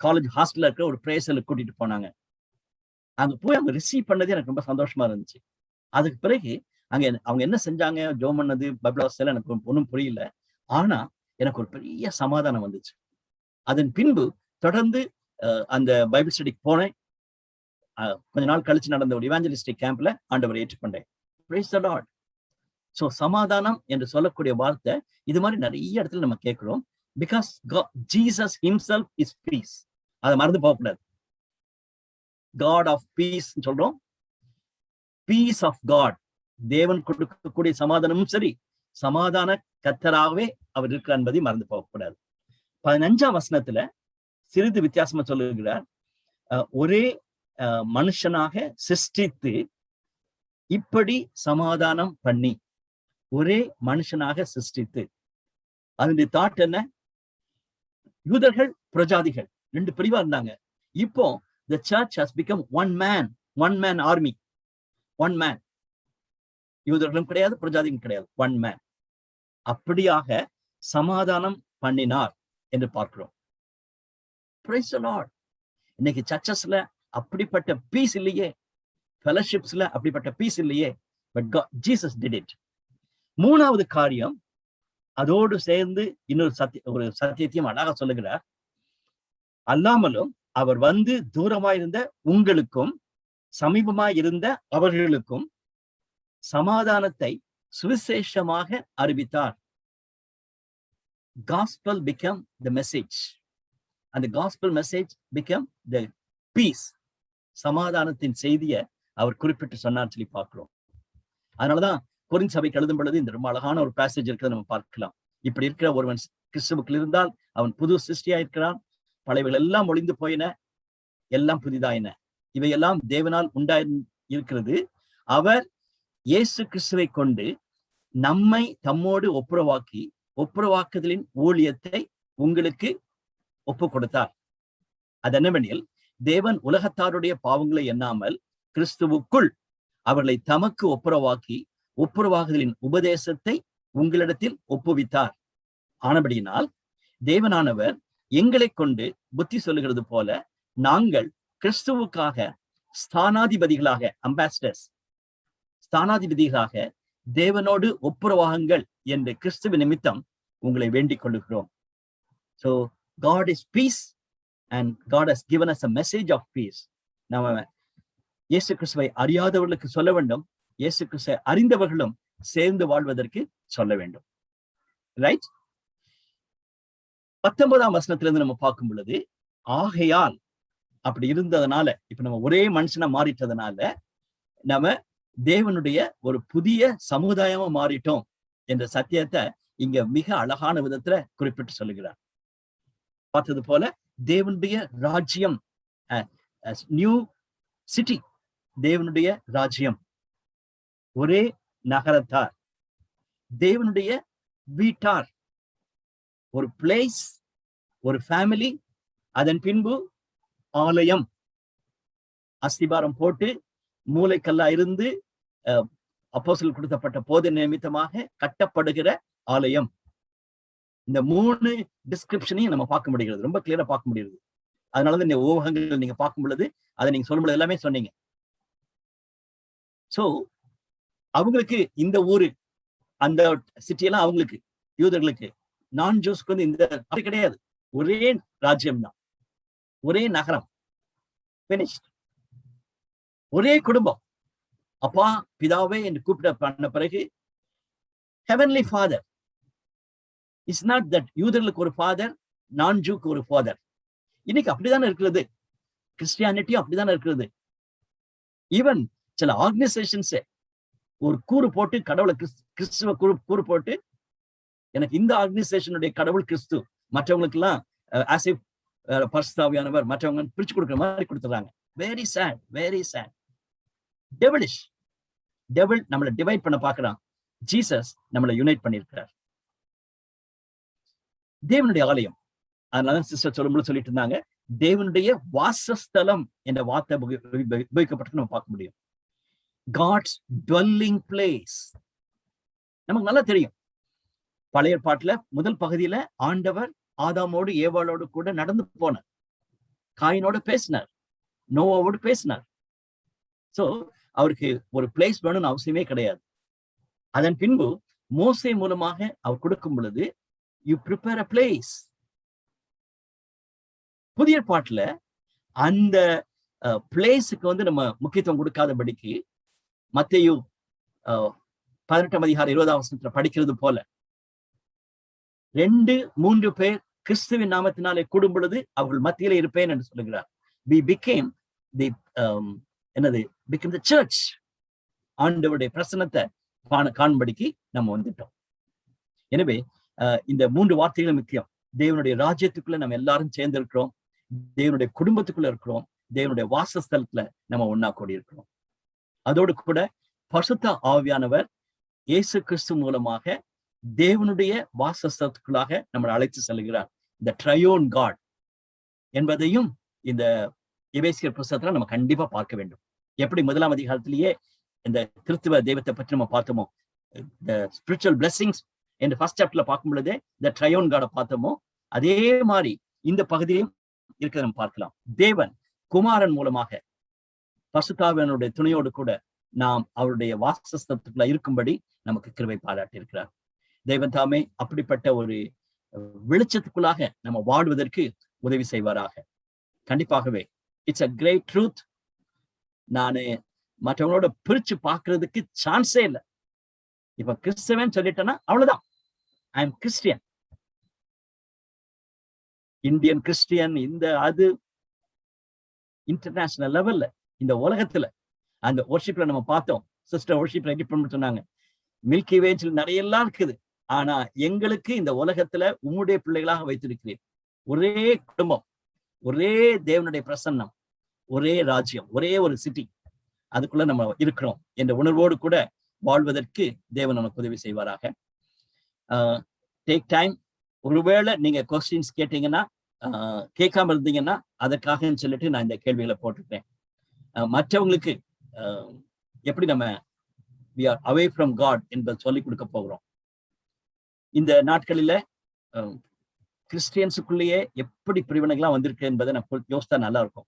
காலேஜ் ஹாஸ்டல்ல இருக்கிற ஒரு பிரேசலுக்கு கூட்டிட்டு போனாங்க. அங்க போய் அவங்க ரிசீவ் பண்ணது எனக்கு ரொம்ப சந்தோஷமா இருந்துச்சு. அதுக்கு பிறகு அங்க அவங்க என்ன செஞ்சாங்க, ஜோம் பண்ணது, பைபிள் வாசிச்சது எனக்கு ஒன்றும் புரியல. ஆனா எனக்கு ஒரு பெரிய சமாதானம் வந்துச்சு. அதன் பின்பு தொடர்ந்து அந்த பைபிள் ஸ்டடிக்கு போனேன். கொஞ்ச நாள் கழிச்சு நடந்த ஒரு இவாஞ்சலிஸ்டிக் கேம்ப்ல ஆண்டவரை ஏற்றுக்கொண்டேன். Praise the Lord. சோ சமாதானம் என்று சொல்லக்கூடிய வார்த்தை இது மாதிரி நிறைய இடத்துல நம்ம கேட்கிறோம். Because Jesus himself is peace. அதை மறந்து போகக்கூடாது. God of peace சொல்றோம். பீஸ் ஆஃப் காட், தேவன் கொடுக்கக்கூடிய சமாதானமும் சரி, சமாதான கர்த்தராகவே அவர் இருக்கிறார் என்பதை மறந்து போகக்கூடாது. 15ஆம் வசனத்துல சிறிது வித்தியாசமா சொல்லுகிறார். ஒரே மனுஷனாக சிருஷ்டித்து இப்படி சமாதானம் பண்ணி, ஒரே மனுஷனாக சிருஷ்டித்து. அதனுடைய தாட் என்ன? யூதர்கள் பிரஜாதிகள் 2 பிரிவா இருந்தாங்க. இப்போ the church has become one man army, one man. யூதர்களும் கிடையாது, பிரஜாதிகளும் கிடையாது, one man. அப்படியாக சமாதானம் பண்ணினார் என்று பார்க்கிறோம். Praise the Lord. இன்னைக்கு சர்ச்சஸ்ல அப்படிப்பட்ட பீஸ் இல்லையே, ஃபெலோஷிப்ஸ்ல அப்படிப்பட்ட பீஸ் இல்லையே. But Jesus did it. 3வது காரியம், அதோடு சேர்ந்து இன்னொரு ஒரு சத்தியத்தையும் அழகா சொல்லுகிறார். அல்லாமலும் அவர் வந்து தூரமாயிருந்த உங்களுக்கும் சமீபமாயிருந்த அவர்களுக்கும் சமாதானத்தை சுவிசேஷமாக அறிவித்தார். Gospel became the message, and the gospel message became the peace. சமாதானத்தின் செய்தியை அவர் குறிப்பிட்டு சொன்னார் சொல்லி பார்க்கிறோம். அதனாலதான் கொரிந்து சபைக்கு எழுதும் பொழுது இந்த ரொம்ப அழகான ஒரு பேசேஜ் இருக்கிறத நம்ம பார்க்கலாம். இப்படி இருக்கிற ஒருவன் கிறிஸ்துவுக்குள் இருந்தால் அவன் புது சிருஷ்டியா இருக்கிறான், பழையவைகள் எல்லாம் ஒளிந்து போயின, எல்லாம் புதிதாயின. இவையெல்லாம் தேவனால் இருக்கிறது. அவர் இயேசு கிறிஸ்துவை கொண்டு நம்மை தம்மோடு ஒப்புரவாக்குதலின் ஊழியத்தை உங்களுக்கு ஒப்பு கொடுத்தார். அது என்னவெனில், தேவன் உலகத்தாருடைய பாவங்களை எண்ணாமல் கிறிஸ்துவுக்குள் அவர்களை தமக்கு ஒப்புரவாகுதலின் உபதேசத்தை உங்களிடத்தில் ஒப்புவித்தார். ஆனபடியினால் தேவனானவர் எங்களை கொண்டு புத்தி சொல்லுகிறது போல நாங்கள் கிறிஸ்துவுக்காக ஸ்தானாதிபதிகளாக, ஸ்தானாதிபதிகளாக தேவனோடு ஒப்புரவாகுங்கள் என்று கிறிஸ்துவ நிமித்தம் உங்களை வேண்டிக் கொள்ளுகிறோம். So God is peace and God has given us a message of peace. நாம இயேசு கிறிஸ்துவை அறியாதவர்களுக்கு சொல்ல வேண்டும், இயேசு கிறிஸ்துவை அறிந்தவர்களும் சேர்ந்து வாழ்வதற்கு சொல்ல வேண்டும். ரைட்? 19ஆம் வசனத்திலிருந்து நம்ம பார்க்கும் பொழுது, ஆகையால் அப்படி இருந்ததுனால, இப்ப நம்ம ஒரே மனுஷனா மாறிட்டதுனால நம்ம தேவனுடைய ஒரு புதிய சமுதாயமா மாறிட்டோம் என்ற சத்தியத்தை இங்க மிக அழகான விதத்துல குறிப்பிட்டு சொல்லுகிறார். பார்த்தது போல தேவனுடைய ராஜ்யம், நியூ சிட்டி, தேவனுடைய ராஜ்யம், ஒரே நகரத்தார், தேவனுடைய வீட்டார், ஒரு பிளேஸ், ஒரு ஃபேமிலி, அதன் பின்பு ஆலயம், அஸ்திபாரம் போட்டு மூளைக்கல்லா இருந்து அப்போஸ்தலர்களுக்கு கொடுக்கப்பட்ட போதனை நிமித்தமாக கட்டப்படுகிற ஆலயம். இந்த 3 டிஸ்கிரிப்ஷனையும் நம்ம பார்க்க முடிகிறது, ரொம்ப கிளியரா பார்க்க முடியுது. அதனாலதான் இந்த ஊகங்கள் நீங்க பார்க்கும் பொழுது அதை நீங்க சொல்லும் பொழுது எல்லாமே சொன்னீங்க. சோ அவங்களுக்கு இந்த ஊரு, அந்த சிட்டியெல்லாம் அவங்களுக்கு, யூதர்களுக்கு, நான் ஜூஸ்க்கு வந்து இந்த அப்படி கிடையாது. ஒரே ராஜ்யம் தான், ஒரே நகரம், ஒரே குடும்பம். அப்பா பிதாவே என்று கூப்பிட பண்ண பிறகு heavenly father. It's not that யூதர்களுக்கு ஒரு ஃபாதர், நான் ஜூக்கு ஒரு ஃபாதர். இன்னைக்கு அப்படித்தானே இருக்கிறது, கிறிஸ்டியானிட்டியும் அப்படித்தானே இருக்கிறது. ஈவன் சில ஆர்கனைசேஷன்ஸ் ஒரு கூறு போட்டு, கடவுளை கிறிஸ்துவ கூறு போட்டு, எனக்கு இந்த ஆர்கனைசேஷனுடைய கடவுள் கிறிஸ்து, மற்றவங்களுக்கு எல்லாம் ஆசிப் பரிசுத்தாவியானவர், மற்றவங்க பிரிச்சு கொடுக்குற மாதிரி கொடுத்துறாங்க. Very sad, very sad. Devilish. Devil நம்மளை டிவைட் பண்ண பாக்குறான், ஜீசஸ் நம்மளை யுனைட் பண்ணியிருக்கிறார். தேவனுடைய ஆலயம். அதனால சிஸ்டர் சொல்லும்போது சொல்லிட்டு இருந்தாங்க, தேவனுடைய வாசஸ்தலம் என்ற வார்த்தை உபயோகிக்கப்பட்டு நம்ம பார்க்க முடியும். God's dwelling place. நமக்கு நல்லா தெரியும், பழைய ஏற்பாட்டுல முதல் பகுதியில ஆண்டவர் ஆதாமோடு ஏவாளோடு கூட நடந்து போனார், காயினோடு பேசினார், நோவாவோடு பேசினார். சோ அவருக்கு ஒரு பிளேஸ் வேணும்னு அவசியமே கிடையாது. அதன் பின்பு மோசே மூலமாக அவர் கொடுக்கும் பொழுது, யூ ப்ரிப்பேர் அ பிளேஸ். புதிய பாட்டுல அந்த பிளேஸுக்கு வந்து நம்ம முக்கியத்துவம் கொடுக்காதபடிக்கு, மத்தேயு 18ஆம் அதிகாரம் 20ஆம் வசனத்துல படிக்கிறது போல, 2-3 பேர் கிறிஸ்துவின் நாமத்தினாலே கூடும் பொழுது அவர்கள் மத்தியிலே இருப்பேன் என்று சொல்லுகிறார். We became the became the church. ஆண்டவருடைய பிரசன்னத்தை காணும்படிக்கு நம்ம வந்துட்டோம். எனவே இந்த 3 வார்த்தைகளும் முக்கியம். தேவனுடைய ராஜ்யத்துக்குள்ள நம்ம எல்லாரும் சேர்ந்திருக்கிறோம். தேவனுடைய குடும்பத்துக்குள்ள இருக்கிறோம், தேவனுடைய வாசஸ்தலத்துல நம்ம ஒன்னா கூடி இருக்கிறோம். அதோடு கூட பரிசுத்த ஆவியானவர் இயேசு கிறிஸ்து மூலமாக தேவனுடைய வாசஸ்தலத்துக்குள்ளாக நம்மளை அழைத்து செல்கிறார். இந்த ட்ரையோன் காட் என்பதையும் இந்த எபேசியர் புத்தகத்துல நம்ம கண்டிப்பா பார்க்க வேண்டும். எப்படி முதலாம் அதிகாரத்திலேயே இந்த கிறிஸ்துவ தெய்வத்தை பற்றி நம்ம பார்த்தோமோ, இந்த ஸ்பிரிச்சுவல் பிளெஸிங்ஸ் என்று ஃபர்ஸ்ட் சாப்டர்ல பார்க்கும் பொழுதே இந்த ட்ரையோன் காடை பார்த்தோமோ, அதே மாதிரி இந்த பகுதியிலும் இருக்கிறத நம்ம பார்க்கலாம். தேவன் குமாரன் மூலமாக பரிசுத்தாவியானுடைய துணையோடு கூட நாம் அவருடைய வாசஸ்தலத்துக்குள்ள இருக்கும்படி நமக்கு கிருபை பாராட்டி இருக்கிறார். தேவன் தாமே அப்படிப்பட்ட ஒரு வெளிச்சத்துக்குள்ளாக நம்ம வாழ்வதற்கு உதவி செய்வாராக. கண்டிப்பாகவே இட்ஸ் அ கிரேட் ட்ரூத். நானு மற்றவங்களோட பிரிச்சு பார்க்கறதுக்கு சான்ஸே இல்லை. இப்ப கிறிஸ்தவன் சொல்லிட்டேன்னா அவ்வளவுதான், I am Christian, Indian Christian, இந்த அது இன்டர்நேஷனல் லெவல்ல இந்த உலகத்துல அந்த வர்ஷிப்ல நம்ம பார்த்தோம். சிஸ்டர் வர்ஷிப் ரெடி பண்ண சொன்னாங்க, மில்கி வேஜ்ல நிறைய எல்லாம் இருக்குது. ஆனா எங்களுக்கு இந்த உலகத்துல உம்முடைய பிள்ளைகளாக வைத்திருக்கிறேன். ஒரே குடும்பம், ஒரே தேவனுடைய பிரசன்னம், ஒரே ராஜ்யம், ஒரே ஒரு சிட்டி, அதுக்குள்ள நம்ம இருக்கிறோம் என்ற உணர்வோடு கூட வாழ்வதற்கு தேவன் நமக்கு உதவி செய்வாராக. Take time. ஒருவேளை நீங்க கொஸ்டின்ஸ் கேட்டீங்கன்னா, கேட்காம இருந்தீங்கன்னா அதற்காக சொல்லிட்டு நான் இந்த கேள்விகளை போட்டிருக்கேன். மற்றவங்களுக்கு எப்படி நம்ம we are away from God என்பதை சொல்லிக் கொடுக்க போகிறோம். இந்த நாட்களில கிறிஸ்டியன்ஸுக்குள்ளேயே எப்படி பிரிவினைகள்லாம் வந்திருக்கு என்பதை நான் யோசித்தா நல்லா இருக்கும்.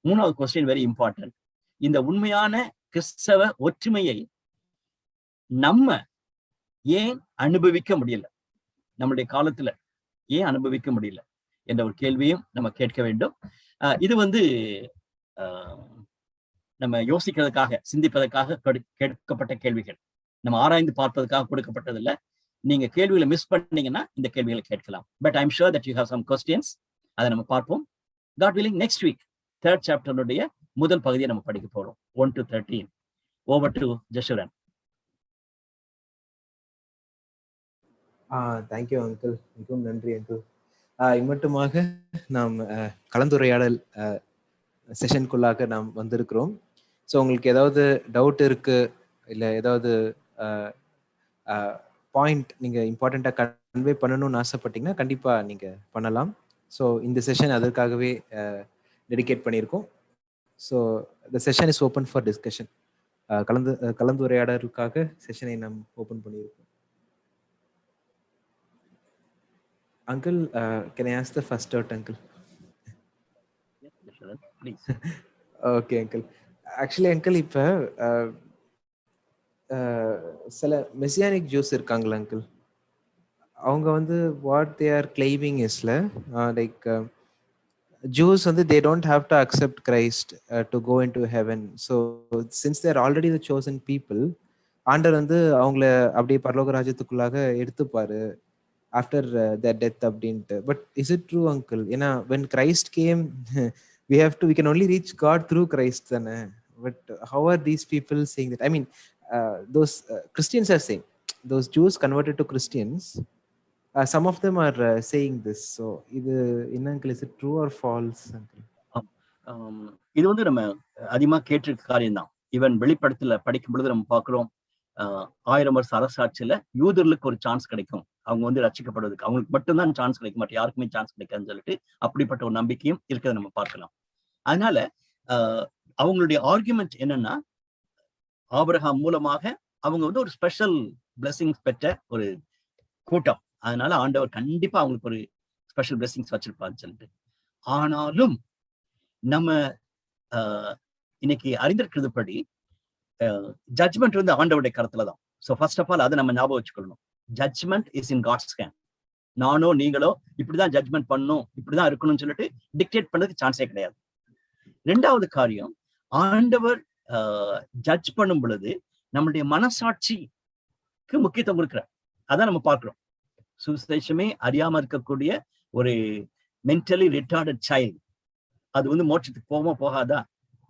மூணாவது கொஸ்டின் வெரி இம்பார்ட்டன்ட். இந்த உண்மையான கிறிஸ்தவ ஒற்றுமையை நம்ம ஏன் அனுபவிக்க முடியல, நம்மளுடைய காலத்துல ஏன் அனுபவிக்க முடியல என்ற ஒரு கேள்வியும் நம்ம கேட்க வேண்டும். இது நம்ம யோசிக்கிறதுக்காக, சிந்திப்பதற்காக கேட்கப்பட்ட கேள்விகள், நம்ம ஆராய்ந்து பார்ப்பதற்காக கொடுக்கப்பட்டதில்லை. நீங்க கேள்விகளை மிஸ் பண்ணீங்கன்னா இந்த கேள்விகளை கேட்கலாம். But I am sure that you have some questions. அதை நம்ம பார்ப்போம். God willing, next week 3rd chapter முதல் பகுதியை நம்ம படிக்க போறோம், 1 to 13. Over to Jashuran. Thank you uncle, மிகவும் நன்றி அங்கிள். இம்மட்டுமாக நாம் கலந்துரையாடல் செஷனுக்குள்ளாக நாம் வந்திருக்கிறோம். ஸோ உங்களுக்கு ஏதாவது டவுட் இருக்கு, இல்லை ஏதாவது பாயிண்ட் நீங்கள் இம்பார்ட்டண்ட்டாக கன்வே பண்ணணும்னு ஆசைப்பட்டீங்கன்னா கண்டிப்பாக நீங்கள் பண்ணலாம். ஸோ இந்த செஷன் அதற்காகவே டெடிகேட் பண்ணியிருக்கோம். So the session is open for discussion. கலந்துரையாடலுக்காக செஷனை நாம் ஓப்பன் பண்ணியிருக்கோம். Uncle, can I ask the first out, Uncle? Yes, Jashuran, please. Okay, Uncle. Actually, Uncle, இப்போ சில மெசியானிக் ஜூஸ் இருக்காங்களா அங்கிள், அவங்க வாட் தே ஆர் கிளைமிங் இஸ்ல like Jews they don't have to accept Christ to go into heaven. So since they are already the chosen people, ஆண்டவர் அவங்கள அப்படியே பரலோக ராஜ்யத்துக்குள்ளாக எடுத்துப்பாரு after their death அப்படின்ட்டு. But is it true, Uncle? ஏன்னா when Christ came we can only reach God through Christ தானே. But how are these people saying that? I mean, those Christians are saying, those Jews converted to Christians, some of them are saying this. So இது என்ன Uncle, is it true or false, Uncle? இது நம்ம அதிகமா கேட்டிருக்க காரியம் தான். ஈவன் வெளிப்படத்துல படிக்கும் பொழுது நம்ம பார்க்கிறோம், 1000 வருஷ அரசாட்சியில யூதர்களுக்கு ஒரு சான்ஸ் கிடைக்கும், அவங்க ரட்சிக்கப்படுவதற்கு அவங்களுக்கு மட்டும்தான் சான்ஸ் கிடைக்கும், மற்ற யாருக்குமே சான்ஸ் கிடைக்காதுன்னு சொல்லிட்டு அப்படிப்பட்ட ஒரு நம்பிக்கையும் இருக்கிறத நம்ம பார்க்கலாம். அதனால அவங்களுடைய ஆர்குமெண்ட் என்னன்னா, ஆபிரகாம் மூலமாக அவங்க ஒரு ஸ்பெஷல் பிளெஸிங்ஸ் பெற்ற ஒரு கூட்டம், அதனால ஆண்டவர் கண்டிப்பா அவங்களுக்கு ஒரு ஸ்பெஷல் பிளெஸிங்ஸ் வச்சிருப்பாருன்னு சொல்லிட்டு. ஆனாலும் நம்ம இன்னைக்கு அறிந்திருக்கிறது படி ஜட்ஜ்மெண்ட் ஆண்டவருடைய கருத்துல தான். ஸோ ஃபர்ஸ்ட் ஆஃப் ஆல் அதை நம்ம ஞாபகம் வச்சுக்கணும். Judgement is in God's hand. நானோ நீங்களோ இப்படிதான் ஜட்ஜ்மெண்ட் பண்ணணும், இப்படிதான் இருக்கணும்னு சொல்லிட்டு டிக்டேட் பண்ணதுக்கு சான்ஸே கிடையாது. ரெண்டாவது காரியம், ஆண்டவர் ஜட்ஜ் பண்ணும் பொழுது நம்மளுடைய மனசாட்சிக்கு முக்கியத்துவம் கொடுக்கிறார். அதான் நம்ம பார்க்கிறோம். சுவிசேஷமே அறியாம இருக்கக்கூடிய ஒரு மென்டலி ரிட்டார்டட் சைல்டு, அது மோட்சத்துக்கு போகாம போகாதா?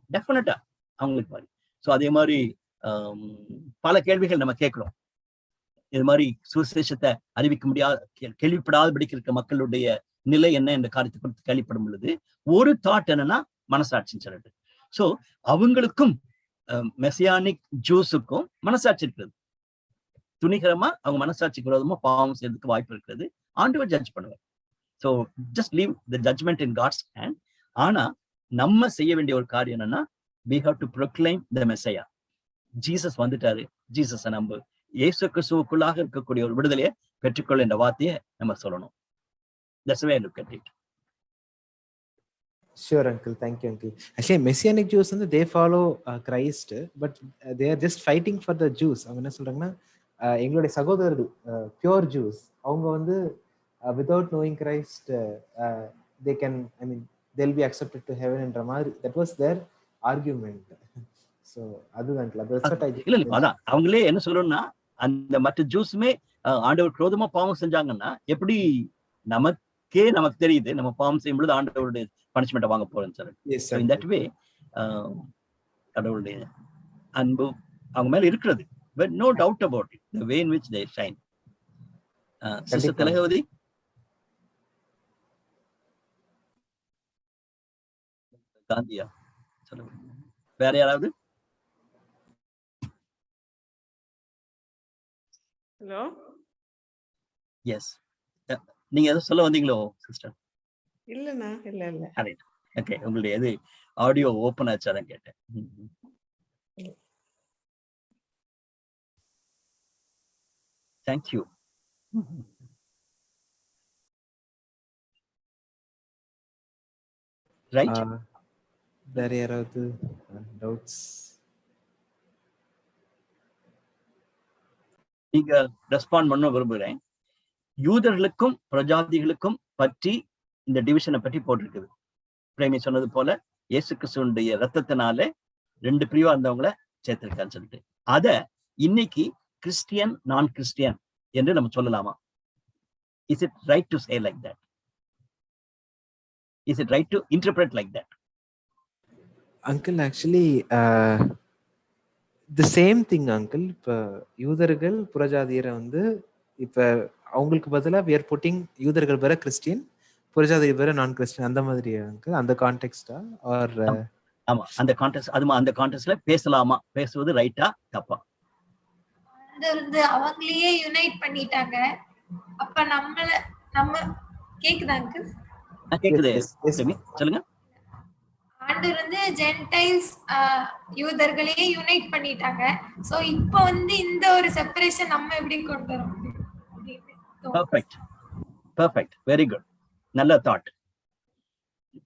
டெஃபினட்டா அவங்களுக்கு பாரு. ஸோ அதே மாதிரி பல கேள்விகள் நம்ம கேட்கிறோம். இது மாதிரி சுவிசேஷத்தை அறிவிக்க முடியாத, கேள்விப்படாதபடிக்கு இருக்க மக்களுடைய நிலை என்ன என்ற காரியத்தை குறித்து கேள்விப்படும் பொழுது ஒரு தாட் என்னன்னா மனசாட்சின்னு சொல்லிட்டு. சோ அவங்களுக்கும் மெசியானிக் ஜூஸுக்கும் மனசாட்சி இருக்கிறது. துணிகரமா அவங்க மனசாட்சிக்கு விரோதமா பாவம் செய்யறதுக்கு வாய்ப்பு இருக்கிறது. ஆண்டவர் ஜட்ஜ் பண்ணுவார். So just leave the judgement in God's hand. ஆனா நம்ம செய்ய வேண்டிய ஒரு காரியம் என்னன்னா, we have to proclaim the Messiah. Jesus வந்துட்டாரு, ஜீசஸை நம்பு, இயேசு கிறிஸ்துவுக்குள்ளாக இருக்கக்கூடிய ஒரு விடுதலையை பெற்றுக்கொள்ள என்ற வார்த்தையை நம்ம சொல்லணும். That's the way I look at it. Sure, uncle. Thank you, uncle. Actually, Messianic Jews வந்து they follow Christ, but they are just fighting for the Jews. அவங்க என்ன சொல்றாங்கன்னா, எங்களுடைய சகோதரர்கள் pure Jews, அவங்க வந்து without knowing Christ, they can, I mean, they'll be accepted to heaven என்ற மாதிரி. That was their argument. So அதுதான் uncle. That's what I இல்ல அதான் அவங்களே என்ன சொல்லணும்னா, அந்த மற்ற ஜூஸுமே ஆண்டவர் விரோதமா பாவம் செஞ்சாங்கன்னா எப்படி நமக்கு தெரியுது நம்ம பாவம் செய்யும் பொழுது ஆண்டவருடைய பனிஷ்மெண்ட் வாங்க போறேன்னு சொல்லி. In that way கடவுளுடைய அன்பு அவங்க மேல இருக்கிறது. But no doubt about it, the way in which they shine. Sister Talagavati, காந்தியா சொல்லுங்க. வேற யாராவது? ஹலோ, எஸ், நீங்க எதை சொல்ல வந்தீங்களோ சிஸ்டர்? இல்லண்ணா, இல்ல. அதே ஓகே, உங்களுடைய எது ஆடியோ ஓபன் ஆச்சு அதான் கேட்டேன். Thank you. Right? வேற யாராவது டவுட்ஸ்? நீங்க ரெஸ்பாண்ட் பண்ண விரும்புகிறேன். யூதர்களுக்கும் பிரஜாதிகளுக்கும் பற்றி இந்த டிவிஷனை பற்றி போட்டிருக்குது. பிரேமி சொன்னது போல இயேசு கிறிஸ்துவனுடைய ரத்தத்தினால 2 பிரிவா இருந்தவங்களை சேர்த்திருக்கான்னு சொல்லிட்டு, அத இன்னைக்கு கிறிஸ்டியன் நான் கிறிஸ்டியன் என்று நம்ம சொல்லலாமா? Is it right to say like that? Is it right to interpret like that? Uncle, actually the same thing uncle. இப்ப யூதர்கள் புறஜாதியரை வந்து இப்ப அவங்களுக்கு பதிலா we are putting யூதர்கள் பேர கிறிஸ்டியன், புறஜாதியர் பேர நான் கிறிஸ்டியன், அந்த மாதிரி அங்கிள் அந்த கான்டெக்ஸ்டா? ஆர் ஆமா, அந்த கான்டெக்ஸ்ட், அந்த கான்டெக்ஸ்ட்ல பேசலாமா? பேசுவது ரைட்டா தப்பா? வந்து அவங்களையே யுனைட் பண்ணிட்டாங்க. அப்ப நம்ம கேக்குதாங்க? கேக்குது, சொல்லுங்க. ஆண்டவர் வந்து ஜென்டைல்ஸ் யூதர்களையே யுனைட் பண்ணிட்டாங்க. சோ இப்போ வந்து இந்த ஒரு செப்பரேஷன் நம்ம எப்படி கொண்டு வர முடியும்? Perfect, very good, நல்ல தாட்.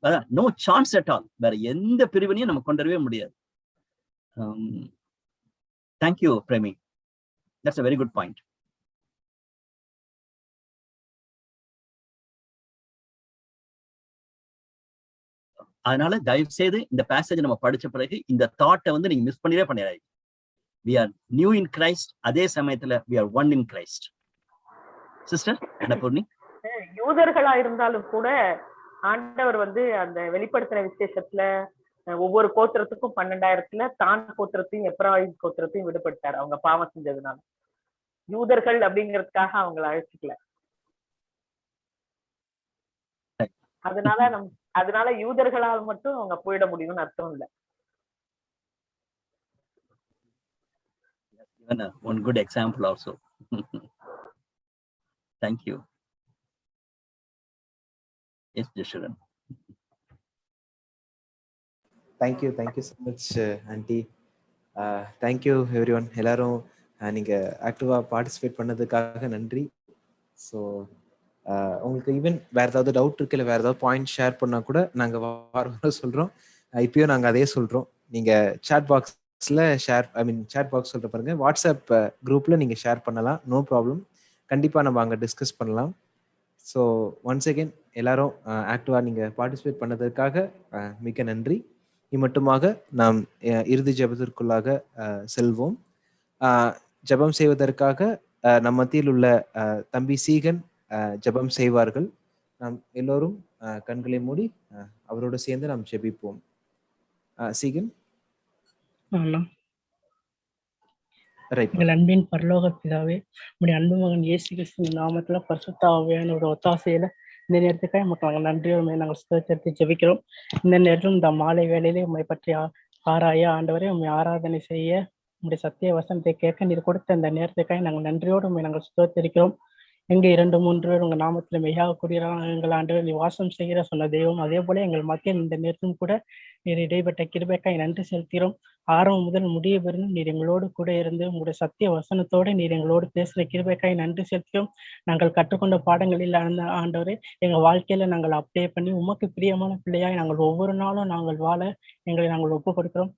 அதான் நோ சான்ஸ் அட் ஆல். வேற எந்த பிரிவினையும் நம்ம கொண்டு வரவே முடியாது. Thank you Premi, that's a very good point. அதனால தயவு செய்து இந்த பேசேஜ் நம்ம படிச்ச பிறகு இந்த தாட்டை வந்து நீங்க மிஸ் பண்ணிடவே பண்ணிடாதீங்க. We are new in Christ, அதே சமயத்துல we are one in Christ. Sister Annapoorni, யூதர்களா இருந்தாலும் கூட ஆண்டவர் வந்து அந்த வெளிப்படுத்தின விசேஷத்துல ஒவ்வொரு கோத்திரத்துக்கும் 12,000 தான் கோத்திரத்தையும் எப்ராயிம் கோத்திரத்தையும் விடுபட்டார் அவங்க பாவம் செஞ்சதுனால. யூதர்கள் அப்படிங்கிறதுக்காக அவங்களை அழைச்சிக்கல. அதனால யூதர்களால் மட்டும் அவங்க போயிட முடியும்னு அர்த்தம் இல்ல. One good example also. Thank you. Yes, Jashuran. Thank you so much aunty. Thank you everyone. எல்லாரும் நீங்க ஆக்டிவா பார்ட்டிசிபேட் பண்ணதுக்காக நன்றி. ஸோ உங்களுக்கு ஈவன் வேற ஏதாவது டவுட் இருக்கு, இல்லை வேற ஏதாவது பாயிண்ட் ஷேர் பண்ணா கூட நாங்க வாரம் சொல்றோம். இப்பயும் நாங்க அதே சொல்றோம். நீங்க சாட் பாக்ஸ்ல சாட் பாக்ஸ் சொல்ற பாருங்க, வாட்ஸ்அப் குரூப்ல நீங்க ஷேர் பண்ணலாம், நோ ப்ராப்ளம். கண்டிப்பா நம்ம அங்க டிஸ்கஸ் பண்ணலாம். ஸோ ஒன்ஸ் அகெயின் எல்லாரும் ஆக்டிவா நீங்க பார்ட்டிசிபேட் பண்ணதற்காக மிக்க நன்றி. இம்மட்டுமாக நாம் இறுதி ஜெபத்திற்குள்ளாக செல்வோம். ஜெபம் செய்வதற்காக நம் மத்தியில் உள்ள தம்பி சீகன் ஜெபம் செய்வார்கள். நாம் எல்லோரும் கண்களை மூடி அவரோடு சேர்ந்து நாம் ஜெபிப்போம். சீகன். எங்கள் அன்பின் பரலோக பிதாவே, உடைய அன்பு மகன் இயேசு கிறிஸ்துவின் நாமத்துல பரிசுத்த ஆவியானவரோட ஒத்தாசையில இந்த நேரத்துக்காக நமக்கு நாங்கள் நன்றியோடு நாங்கள் ஸ்தோத்திரத்தை ஜெபிக்கிறோம். இந்த நேரத்தில் இந்த மாலை வேளையிலே உண்மை பற்றி ஆராய ஆண்டவரே உண்மை ஆராதனை செய்ய உங்களுடைய சத்திய வசனத்தை கேட்க நீர் கொடுத்த இந்த நேரத்துக்காக நாங்கள் நன்றியோடு உண்மை நாங்கள் ஸ்தோத்திரிக்கிறோம். எங்க 2-3 பேர் உங்க நாமத்துல மெய்யாக கூடியவராக எங்கள் ஆண்டவர் நீ வாசம் செய்கிற சொன்ன தெய்வம், அதே போல எங்கள் மத்தியில் இந்த நேரத்தும் கூட நீர் இடைப்பட்ட கிருபைக்காய் நன்றி செலுத்துகிறோம். ஆரம்பம் முதல் முடிய பெறும் நீர் எங்களோடு கூட இருந்து உங்களுடைய சத்திய வசனத்தோடு நீர் எங்களோடு பேசுகிற கிருபைக்காய் நன்றி செலுத்துகிறோம். நாங்கள் கற்றுக்கொண்ட பாடங்களில் ஆண்டவரே எங்க வாழ்க்கையில நாங்கள் அப்ளை பண்ணி உமக்கு பிரியமான பிள்ளையாய் நாங்கள் ஒவ்வொரு நாளும் நாங்கள் வாழ எங்களை நாங்கள் ஒப்புக் கொடுக்கிறோம்.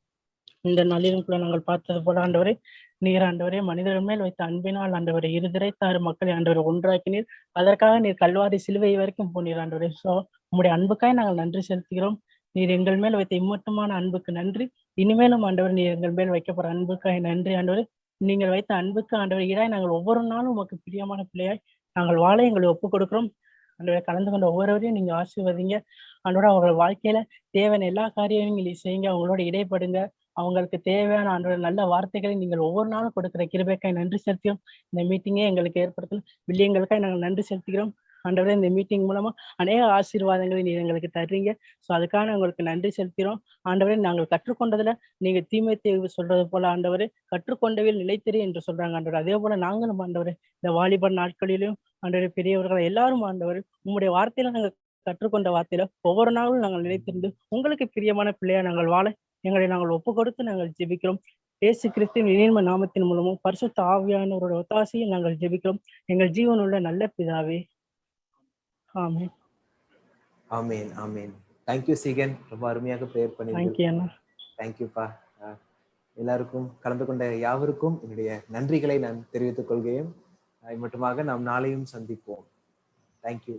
இந்த நாளிலும் கூட நாங்கள் பார்த்தது போல ஆண்டவரே நீர் ஆண்டவரே மனிதர் மேல் வைத்த அன்பினால் ஆண்டவரை 2 மக்களை ஆண்டவரை ஒன்றாக்கினீர். அதற்காக நீர் கல்வாரி சிலுவை வரைக்கும் போனீர் ஆண்டவரே. உங்களுடைய அன்புக்காய் நாங்கள் நன்றி செலுத்துகிறோம். நீர் எங்கள் மேல் வைத்த இம்மட்டுமான அன்புக்கு நன்றி. இனிமேலும் ஆண்டவர் நீர் எங்கள் மேல் வைக்கப்படுற அன்புக்காய் நன்றி ஆண்டவர். நீங்கள் வைத்த அன்புக்கு ஆண்டவர் ஈடாய் நாங்கள் ஒவ்வொரு நாளும் உமக்கு பிரியமான பிள்ளையாய் நாங்கள் வாழ எங்களை ஒப்புக் கொடுக்கிறோம். ஆண்டவரை கலந்து கொண்ட ஒவ்வொருவரையும் நீங்க ஆசீர்வதிங்க ஆண்டவரை. அவர்கள் வாழ்க்கையில தேவையான எல்லா காரியங்களும் நீங்க செய்யுங்க. அவங்களோட இடைப்படுங்க. அவங்களுக்கு தேவையான ஆண்டவரை நல்ல வார்த்தைகளை நீங்கள் ஒவ்வொரு நாளும் கொடுக்கிற கிருபைக்காய் நன்றி செலுத்துகிறோம். இந்த மீட்டிங்கே எங்களுக்கு ஏற்படுத்தணும் வில்லியங்களுக்காய் நாங்கள் நன்றி செலுத்துகிறோம் ஆண்டவரே. இந்த மீட்டிங் மூலமா அநேக ஆசீர்வாதங்களை நீங்க எங்களுக்கு தர்றீங்க. அதுக்காக உங்களுக்கு நன்றி செலுத்துகிறோம் ஆண்டவரே. நாங்கள் கற்றுக்கொண்டதுல நீங்க தீமைத்தை சொல்றது போல ஆண்டவரே கற்றுக்கொண்டவில் நிலைத்திரு என்று சொல்றாங்க ஆண்டவர். அதே போல நாங்களும் ஆண்டவரே இந்த வாலிபர் நாட்களிலும் ஆண்டவரே பெரியவர்கள் எல்லாரும் ஆண்டவர் உங்களுடைய வார்த்தையில நாங்கள் கற்றுக்கொண்ட வார்த்தையில ஒவ்வொரு நாளும் நாங்கள் நிலைத்திருந்து உங்களுக்கு பிரியமான பிள்ளையா நாங்கள் வாழ எங்களை நாங்கள் ஒப்பு கொடுத்து நாங்கள் ஜெபிக்கிறோம். இயேசு கிறிஸ்துவின் இனிம நாமத்தின் மூலமும் பரிசுத்த ஆவியானவரோட ஒத்தாசையில் நாங்கள் ஜெபிக்கிறோம் எங்கள் ஜீவனுள்ள நல்ல பிதாவே. ஆமென். ஆமென். ஆமென். தேங்க்யூ சீகன், ரொம்ப அருமையாக பிரேயர் பண்ணீங்க. தேங்க்யூப்பா. எல்லாருக்கும் கலந்து கொண்ட யாவருக்கும் என்னுடைய நன்றிகளை நான் தெரிவித்துக் கொள்கிறேன். மட்டுமாக நாம் நாளையும் சந்திப்போம். தேங்க்யூ.